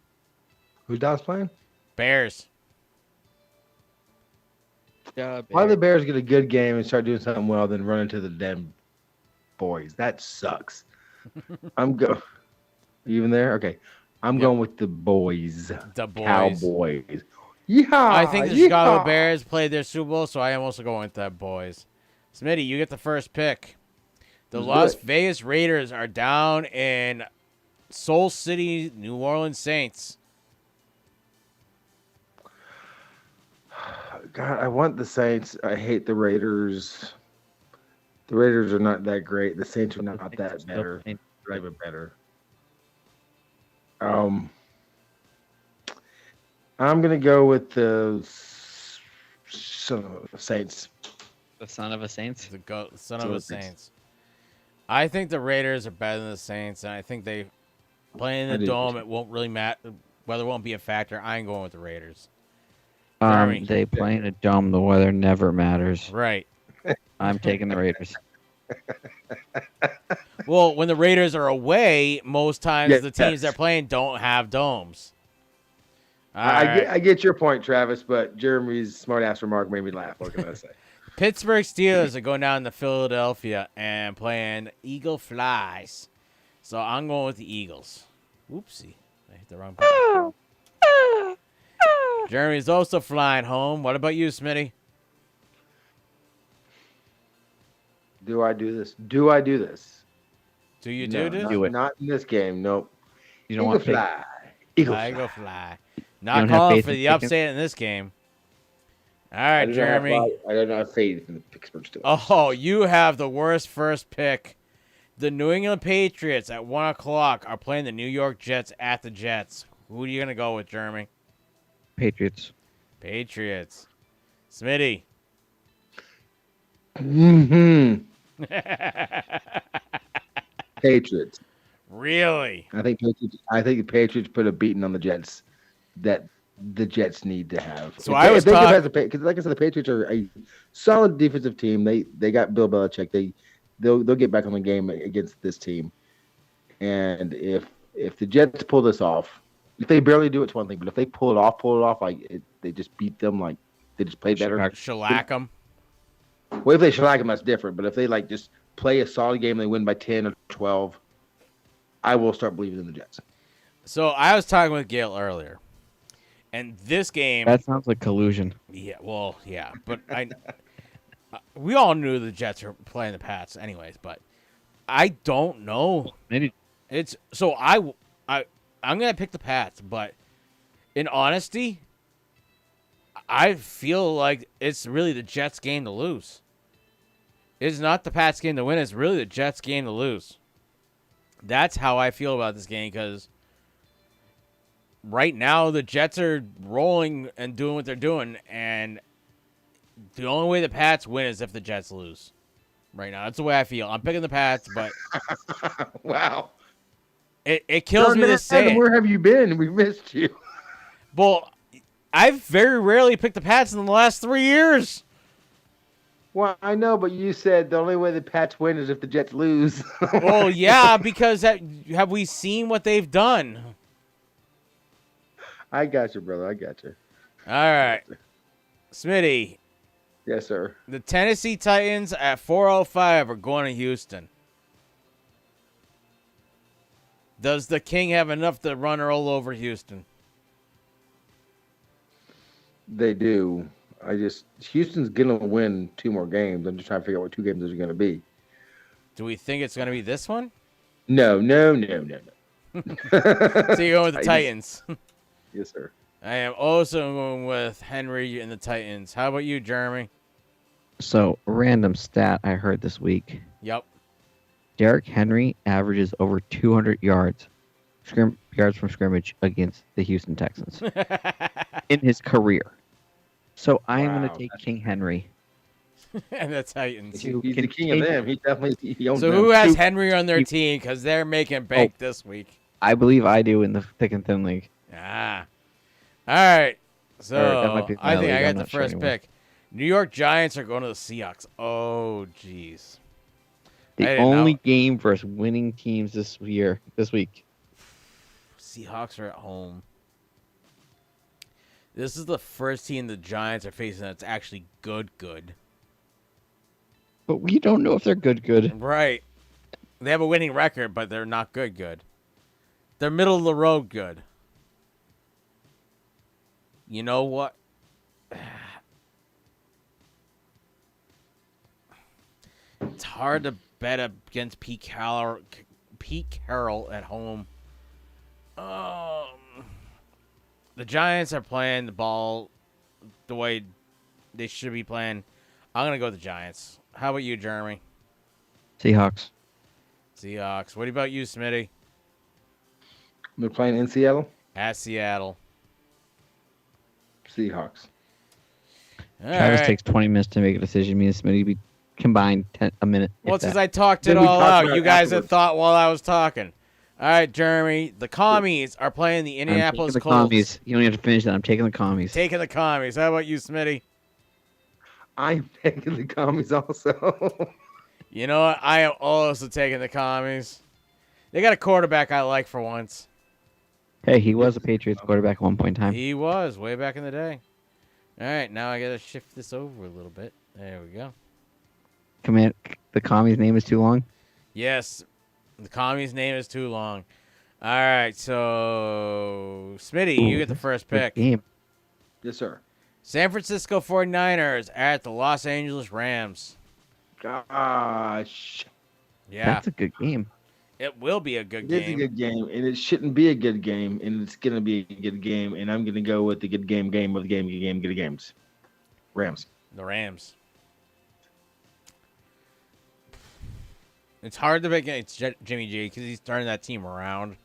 Who's Dallas playing? Bears. Why do the Bears get a good game and start doing something well, then run into the damn boys? That sucks. I'm go. Are you even there? Okay. I'm going with the boys. The boys. Cowboys. Yeah. I think the Chicago Bears played their Super Bowl, so I am also going with the boys. Smitty, you get the first pick. The Las Vegas Raiders are down in Soul City, New Orleans Saints. God, I want the Saints. I hate the Raiders. The Raiders are not that great. The Saints are not that better. They're even better. I'm gonna go with the Saints. The son of a Saints. The son of a Saints. I think the Raiders are better than the Saints, and I think they playing in the dome. It won't really matter. Weather won't be a factor. I'm going with the Raiders. They play in a dome. The weather never matters. Right. I'm taking the Raiders. Well, when the Raiders are away, most times the teams they're playing don't have domes. I get your point, Travis, but Jeremy's smart-ass remark made me laugh. What can I say? Pittsburgh Steelers are going down to Philadelphia and playing Eagle Flies. So I'm going with the Eagles. Oopsie. I hit the wrong button. Jeremy's also flying home. What about you, Smitty? Do I do this? Do I do this? Do you do this? Do it. Not in this game. Nope. You don't want to fly. Eagle fly. Not calling for the upset in this game. All right, Jeremy. I don't have faith in the Pittsburgh Steelers. Oh, you have the worst first pick. The New England Patriots at 1 o'clock are playing the New York Jets at the Jets. Who are you going to go with, Jeremy? Patriots. Patriots. Smitty. Patriots. Really? I think the Patriots put a beating on the Jets that the Jets need to have. So I was talking because, like I said, the Patriots are a solid defensive team. They got Bill Belichick. They'll get back on the game against this team. And if the Jets pull this off, if they barely do, it's one thing. But if they pull it off, they just beat them, like they just play better. Shellac them. Well, if they shellac them, that's different. But if they just play a solid game, and they win by 10 or 12, I will start believing in the Jets. So I was talking with Gail earlier, and this game. That sounds like collusion. Yeah, well, yeah, but we all knew the Jets were playing the Pats, anyways. But I don't know. Maybe it's so I'm gonna pick the Pats, but in honesty, I feel like it's really the Jets' game to lose. It's not the Pats' game to win. It's really the Jets' game to lose. That's how I feel about this game because right now the Jets are rolling and doing what they're doing, and the only way the Pats win is if the Jets lose. Right now, that's the way I feel. I'm picking the Pats, but wow, it kills me to say it. Where have you been? We missed you. Well, I've very rarely picked the Pats in the last 3 years. Well, I know, but you said the only way the Pats win is if the Jets lose. Well, yeah, because have we seen what they've done? I got you, brother. I got you. All right. Smitty. Yes, sir. The Tennessee Titans at 4:05 are going to Houston. Does the King have enough to run all over Houston? They do. Houston's going to win 2 more games. I'm just trying to figure out what 2 games those are going to be. Do we think it's going to be this one? No. So you're going with the Titans. Yes, sir. I am also going with Henry and the Titans. How about you, Jeremy? So, random stat I heard this week. Yep. Derrick Henry averages over 200 yards from scrimmage against the Houston Texans in his career. So I am going to take King Henry. And the Titans. He's the king of them. He definitely owns So them. who has Henry on their team? Because they're making bank this week. I believe I do in the thick and thin league. Ah. All right. So that might be my I think league, I I'm got the not sure first anymore. pick. New York Giants are going to the Seahawks. Oh, jeez. I The didn't only know. game versus winning teams this week. Seahawks are at home. This is the first team the Giants are facing that's actually good. But we don't know if they're good. Right. They have a winning record, but they're not good. They're middle of the road good. You know what? It's hard to bet against Pete Carroll at home. The Giants are playing the ball the way they should be playing. I'm going to go with the Giants. How about you, Jeremy? Seahawks. What about you, Smitty? They're playing in Seattle. At Seattle. Seahawks. All Travis right. takes 20 minutes to make a decision. Me and Smitty be combined a minute. if Well, since that. I talked it Then we all talked out, about you it guys have afterwards. thought while I was talking. All right, Jeremy. The Commies are playing the I'm taking Indianapolis the Colts. commies. You don't have to finish that. I'm taking the commies. Taking the Commies. How about you, Smitty? I'm taking the commies also. You know what? I am also taking the Commies. They got a quarterback I like for once. Hey, he was a Patriots quarterback at one point in time. He was way back in the day. All right, now I got to shift this over a little bit. There we go. Command. The commies name is too long. Yes, the Commies' name is too long. All right, so Smitty, you get the first Good pick. game. Yes, sir. San Francisco 49ers at the Los Angeles Rams. Gosh. Yeah, That's a good game. it will be a good It is a game. good game, and it shouldn't be a good game, and it's going to be a good game, and I'm going to go with the good game of the good games. Rams. The Rams. It's hard to pick against Jimmy G because he's turning that team around.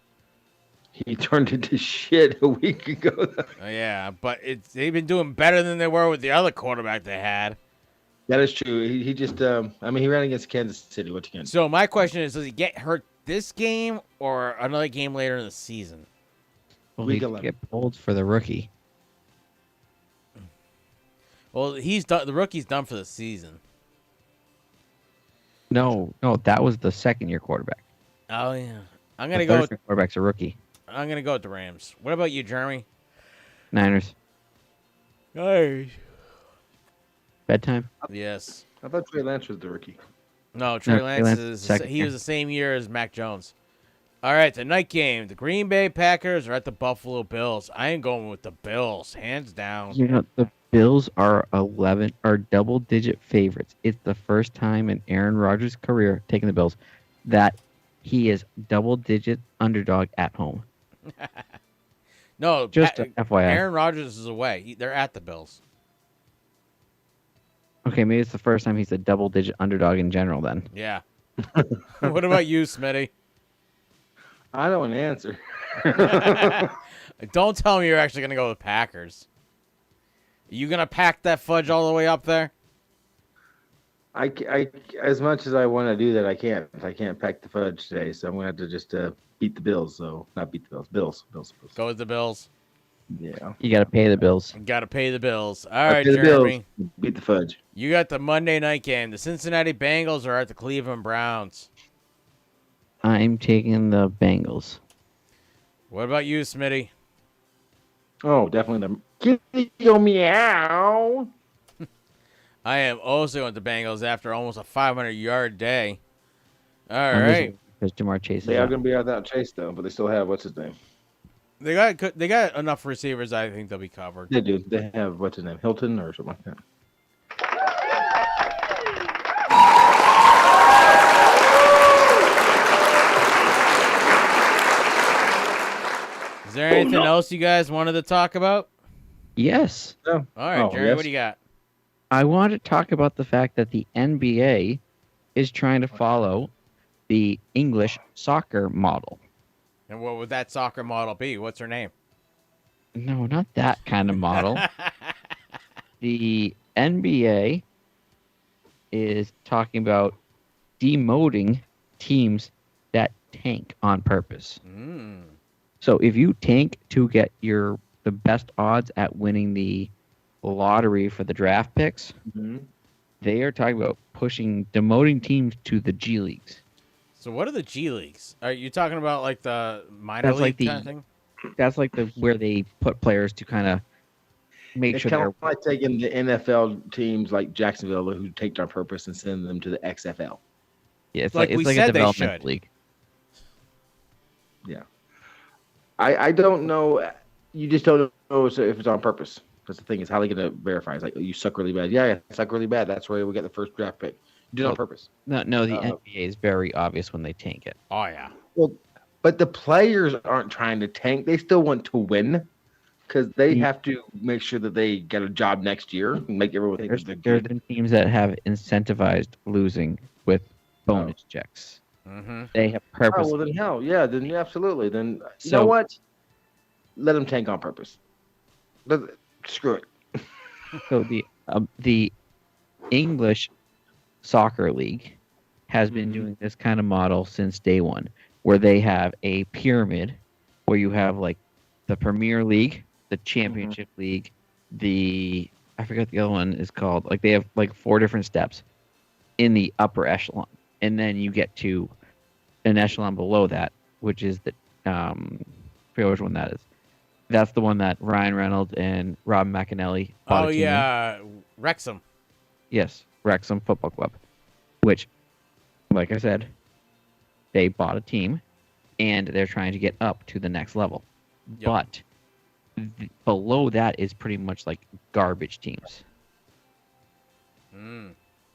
He turned it to shit a week ago. Yeah, but they've been doing better than they were with the other quarterback they had. That is true. He just, he ran against Kansas City. What you can do? So my question is, does he get hurt this game or another game later in the season? Well, Week he 11. get pulled for the rookie. Well, he's done. The rookie's done for the season. No, that was the second-year quarterback. Oh yeah, I'm The gonna go. third-string quarterback's a rookie. I'm gonna go with the Rams. What about you, Jeremy? Niners. Nice. Bedtime. Yes. I thought Trey Lance was the rookie. No, Trey Trey Lance Lance is. second He year. was the same year as Mac Jones. All right, the night game. The Green Bay Packers are at the Buffalo Bills. I am going with the Bills, hands down. You know, the Bills are double-digit favorites. It's the first time in Aaron Rodgers' career, taking the Bills, that he is double-digit underdog at home. No, Just FYI. Aaron Rodgers is away. They're at the Bills. Okay, maybe it's the first time he's a double-digit underdog in general then. Yeah. What about you, Smitty? I don't want to answer. Don't tell me you're actually going to go with Packers. Are you going to pack that fudge all the way up there? I as much as I want to do that, I can't. I can't pack the fudge today, so I'm gonna have to just beat the Bills. So not beat the Bills. Bills. Go with the Bills. Yeah. You got to pay the Bills. Got to pay the Bills. All right, Pay the Jeremy. Bills, beat the fudge. You got the Monday night game. The Cincinnati Bengals are at the Cleveland Browns. I'm taking the Bengals. What about you, Smitty? Oh, definitely the Kitty meow. I am also going with the Bengals after almost a 500-yard day. All I'm right. Because Jamar Chase is They are out. going to be without Chase though, but they still have what's his name. They got enough receivers. I think they'll be covered. They do. They have what's his name, Hilton or something like that. Is there anything else you guys wanted to talk about? Yes. No. All right, Oh, Jerry, yes. what do you got? I want to talk about the fact that the NBA is trying to follow the English soccer model. And what would that soccer model be? What's her name? No, not that kind of model. The NBA is talking about demoting teams that tank on purpose. So if you tank to get the best odds at winning the lottery for the draft picks, they are talking about demoting teams to the G Leagues. So what are the G Leagues? Are you talking about like the minor league kind of thing? That's like where they put players to kind of make sure kind they're of like taking the NFL teams like Jacksonville who take on purpose and send them to the XFL. Yeah, it's like a development league. Yeah. I don't know. You just don't know if it's on purpose. That's the thing, is how are they going to verify? It's like, you suck really bad. Yeah, I suck really bad. That's where we get the first draft pick. You did it on purpose. No, the NBA is very obvious when they tank it. Oh, yeah. Well, but the players aren't trying to tank. They still want to win because they have to make sure that they get a job next year and make everyone think that they're good. There's been teams that have incentivized losing with bonus checks. They have purpose. Oh, well, then hell, yeah, then absolutely. Then you know what? Let them tank on purpose. Screw it. So the English Soccer League has been doing this kind of model since day one, where they have a pyramid where you have like the Premier League, the Championship League, I forget the other one is called. Like they have like 4 different steps in the upper echelon, and then you get to an echelon below that, which is the I forget which one that is. That's the one that Ryan Reynolds and Rob McAnally bought. Oh yeah, Wrexham. Yes, Wrexham Football Club, which, like I said, they bought a team, and they're trying to get up to the next level. Yep. But below that is pretty much like garbage teams.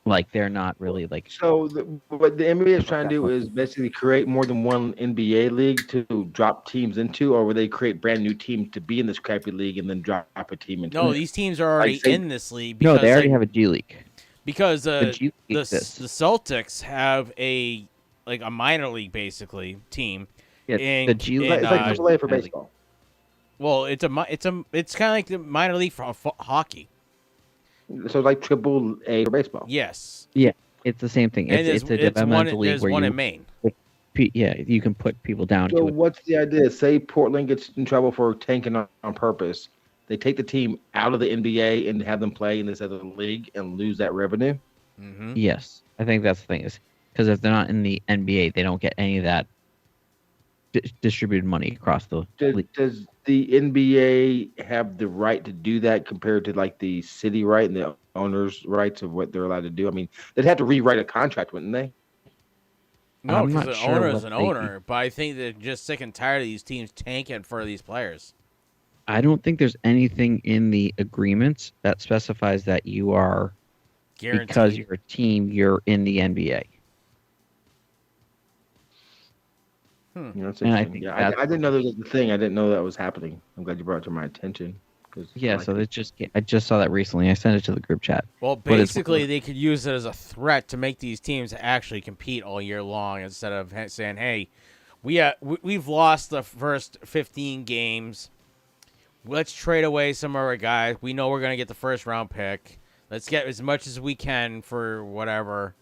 Like they're not really like. So what the NBA is trying to do is basically create more than one NBA league to drop teams into, or will they create brand new teams to be in this crappy league and then drop a team into? No, these teams are already in this league. No, they already have a G League. Because the Celtics have a minor league basically team. Yeah, the G League. It's like AAA for baseball. Well, it's kind of like the minor league for hockey. So like AAA for baseball. Yes. Yeah, it's the same thing. It's a developmental league where one in Maine. Yeah, you can put people down. So what's the idea? Say Portland gets in trouble for tanking on purpose. They take the team out of the NBA and have them play in this other league and lose that revenue? Yes. I think that's the thing, is because if they're not in the NBA, they don't get any of that distributed money across the league. Does the NBA have the right to do that compared to like the city right and the owners' rights of what they're allowed to do? I mean, they'd have to rewrite a contract, wouldn't they? No, because the owner is an owner, but I think they're just sick and tired of these teams tanking for these players. I don't think there's anything in the agreements that specifies that you are guaranteed. Because you're a team, you're in the NBA. That's and I think I didn't know that was the thing. I didn't know that was happening. I'm glad you brought it to my attention. I just saw that recently. I sent it to the group chat. Well, basically, they could use it as a threat to make these teams actually compete all year long instead of saying, "Hey, we've lost the first 15 games. Let's trade away some of our guys. We know we're going to get the first round pick. Let's get as much as we can for whatever."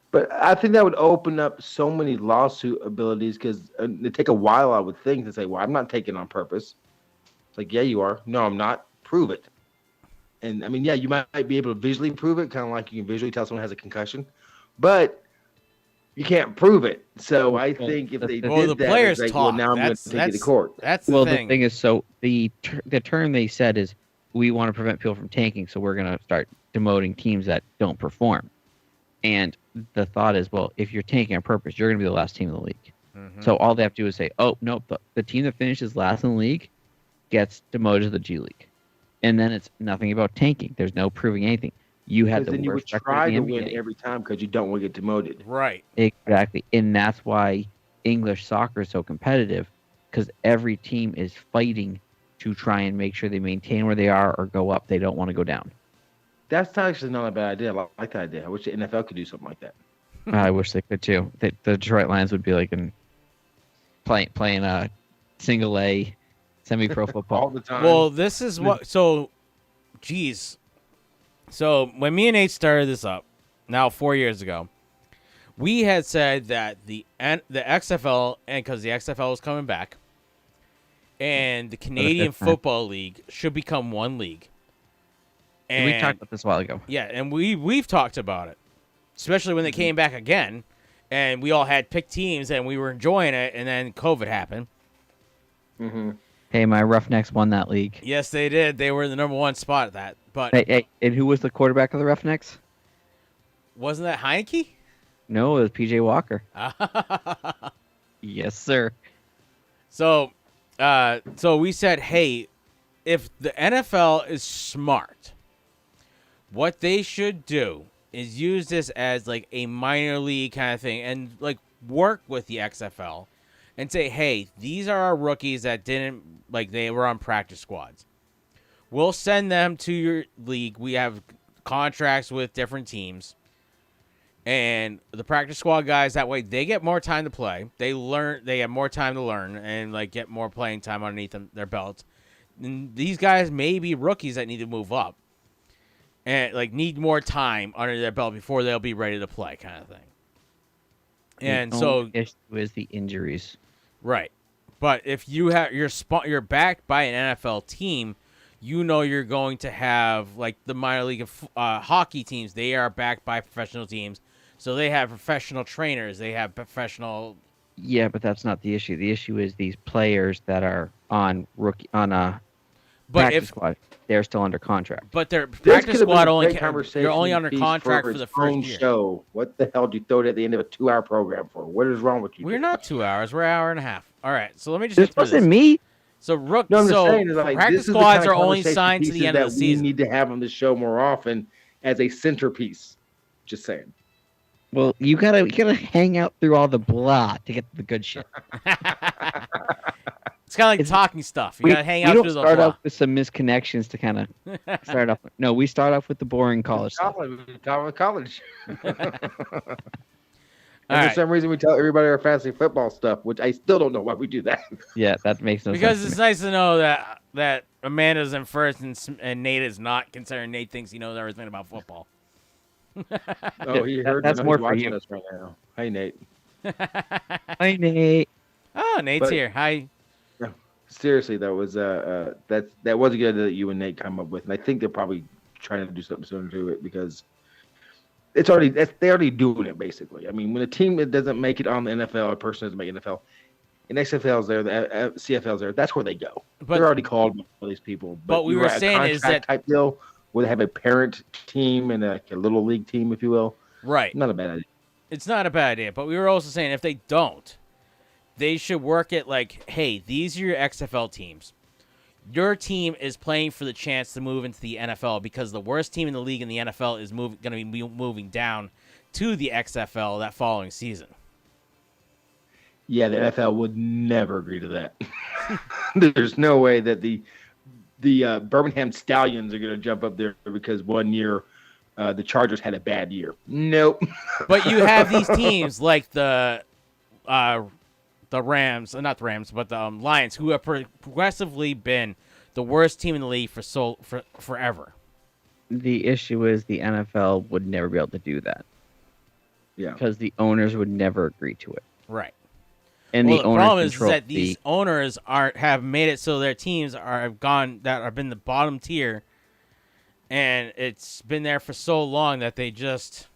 But I think that would open up so many lawsuit abilities because it take a while, I would think, to say, well, I'm not taking on purpose. It's like, yeah, you are. No, I'm not. Prove it. And, I mean, yeah, you might be able to visually prove it, kind of like you can visually tell someone has a concussion. But you can't prove it. So I think if they did the that, players like, talk. well, now I'm going to take it to court. That's the thing. The thing is, so the term they said is, we want to prevent people from tanking, so we're going to start demoting teams that don't perform. And the thought is, well, if you're tanking on purpose, you're going to be the last team in the league. So all they have to do is say, oh, nope, the team that finishes last in the league gets demoted to the G League. And then it's nothing about tanking. There's no proving anything. You had the then you would try to win every time because you don't want to get demoted. Right. Exactly. And that's why English soccer is so competitive, because every team is fighting to try and make sure they maintain where they are or go up. They don't want to go down. That's actually not a bad idea. I like that idea. I wish the NFL could do something like that. I wish they could too. The Detroit Lions would be like playing a single A semi-pro football all the time. Well, this is what. So, geez. So when me and Nate started this up, now 4 years ago, we had said that the XFL, and because the XFL was coming back, and the Canadian Football League should become one league. And we talked about this a while ago. Yeah, and we've talked about it, especially when they came back again, and we all had picked teams and we were enjoying it, and then COVID happened. Mm-hmm. Hey, my Roughnecks won that league. Yes, they did. They were in the number one spot at that. But hey, and who was the quarterback of the Roughnecks? Wasn't that Heineke? No, it was PJ Walker. Yes, sir. So we said, hey, if the NFL is smart, what they should do is use this as like a minor league kind of thing and like work with the XFL and say, hey, these are our rookies that didn't, like, they were on practice squads. We'll send them to your league. We have contracts with different teams. And the practice squad guys, that way they get more time to play. They have more time to learn and like get more playing time underneath their belts. And these guys may be rookies that need to move up and like need more time under their belt before they'll be ready to play, kind of thing. And so issue is the injuries. Right. But if you have you're backed by an NFL team, you know you're going to have like the minor league of hockey teams. They are backed by professional teams. So they have professional trainers. They have professional. Yeah, but that's not the issue. The issue is these players that are on practice squad. They're still under contract. But their practice squad you're only under contract for the first year. Show. What the hell do you throw it at the end of a 2-hour program for? What is wrong with you? We're not 2 hours. We're an hour and a half. All right. So let me just. This wasn't me. So I'm just saying, like, practice squads are only signed to the end of the season. We need to have on the show more often as a centerpiece. Just saying. Well, you gotta hang out through all the blah to get the good shit. It's kind of like talking stuff. You gotta hang out through the blah. We don't start off with some misconnections to kind of start off. No, we start off with the boring college stuff. We start with college. And for some reason, we tell everybody our fantasy football stuff, which I still don't know why we do that. Yeah, that makes no sense. Because it's nice to know that Amanda's in first and Nate is not, considering Nate thinks he knows everything about football. Oh, he heard. That's more for you. Us right now. Hey, Nate. Hi, Nate. Oh, Nate's here. Hi. Seriously, that was a good idea that you and Nate come up with, and I think they're probably trying to do something similar to it because they're already doing it basically. I mean, when a team that doesn't make it on the NFL, a person doesn't make NFL, and XFL's there, the CFL's there, that's where they go. But they're already called by these people. But we were saying is that type deal where they have a parent team and a little league team, if you will. Right. Not a bad idea. It's not a bad idea, but we were also saying if they don't, they should work it like, hey, these are your XFL teams. Your team is playing for the chance to move into the NFL because the worst team in the league in the NFL is going to be moving down to the XFL that following season. Yeah, the NFL would never agree to that. There's no way that the Birmingham Stallions are going to jump up there because one year the Chargers had a bad year. Nope. But you have these teams like the Rams, not the Rams, but the Lions, who have progressively been the worst team in the league for forever. The issue is the NFL would never be able to do that. Yeah. Because the owners would never agree to it. Right. And the owners problem is that these owners have made it so their teams have been the bottom tier, and it's been there for so long that they just.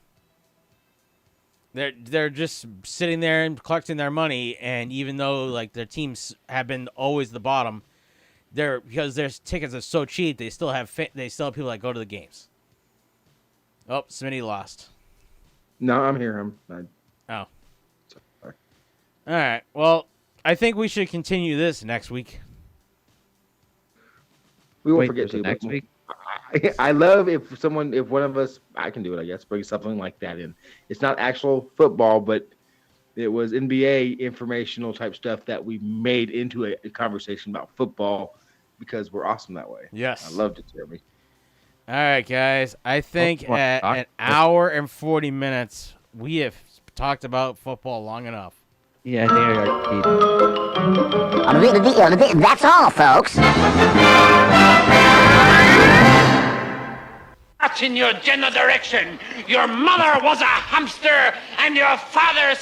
They're just sitting there and collecting their money, and even though like their teams have been always the bottom, because their tickets are so cheap, they still have people that go to the games. Oh, Smitty lost. No, I'm here. Oh. Sorry. All right. Well, I think we should continue this next week. We won't forget to next week. I love if one of us, I can do it, I guess, bring something like that in. It's not actual football, but it was NBA informational type stuff that we made into a conversation about football because we're awesome that way. Yes. I loved it, Jeremy. All right, guys. I think at an hour and 40 minutes, we have talked about football long enough. Yeah, I think I got beat. That's all, folks. March in your general direction. Your mother was a hamster, and your father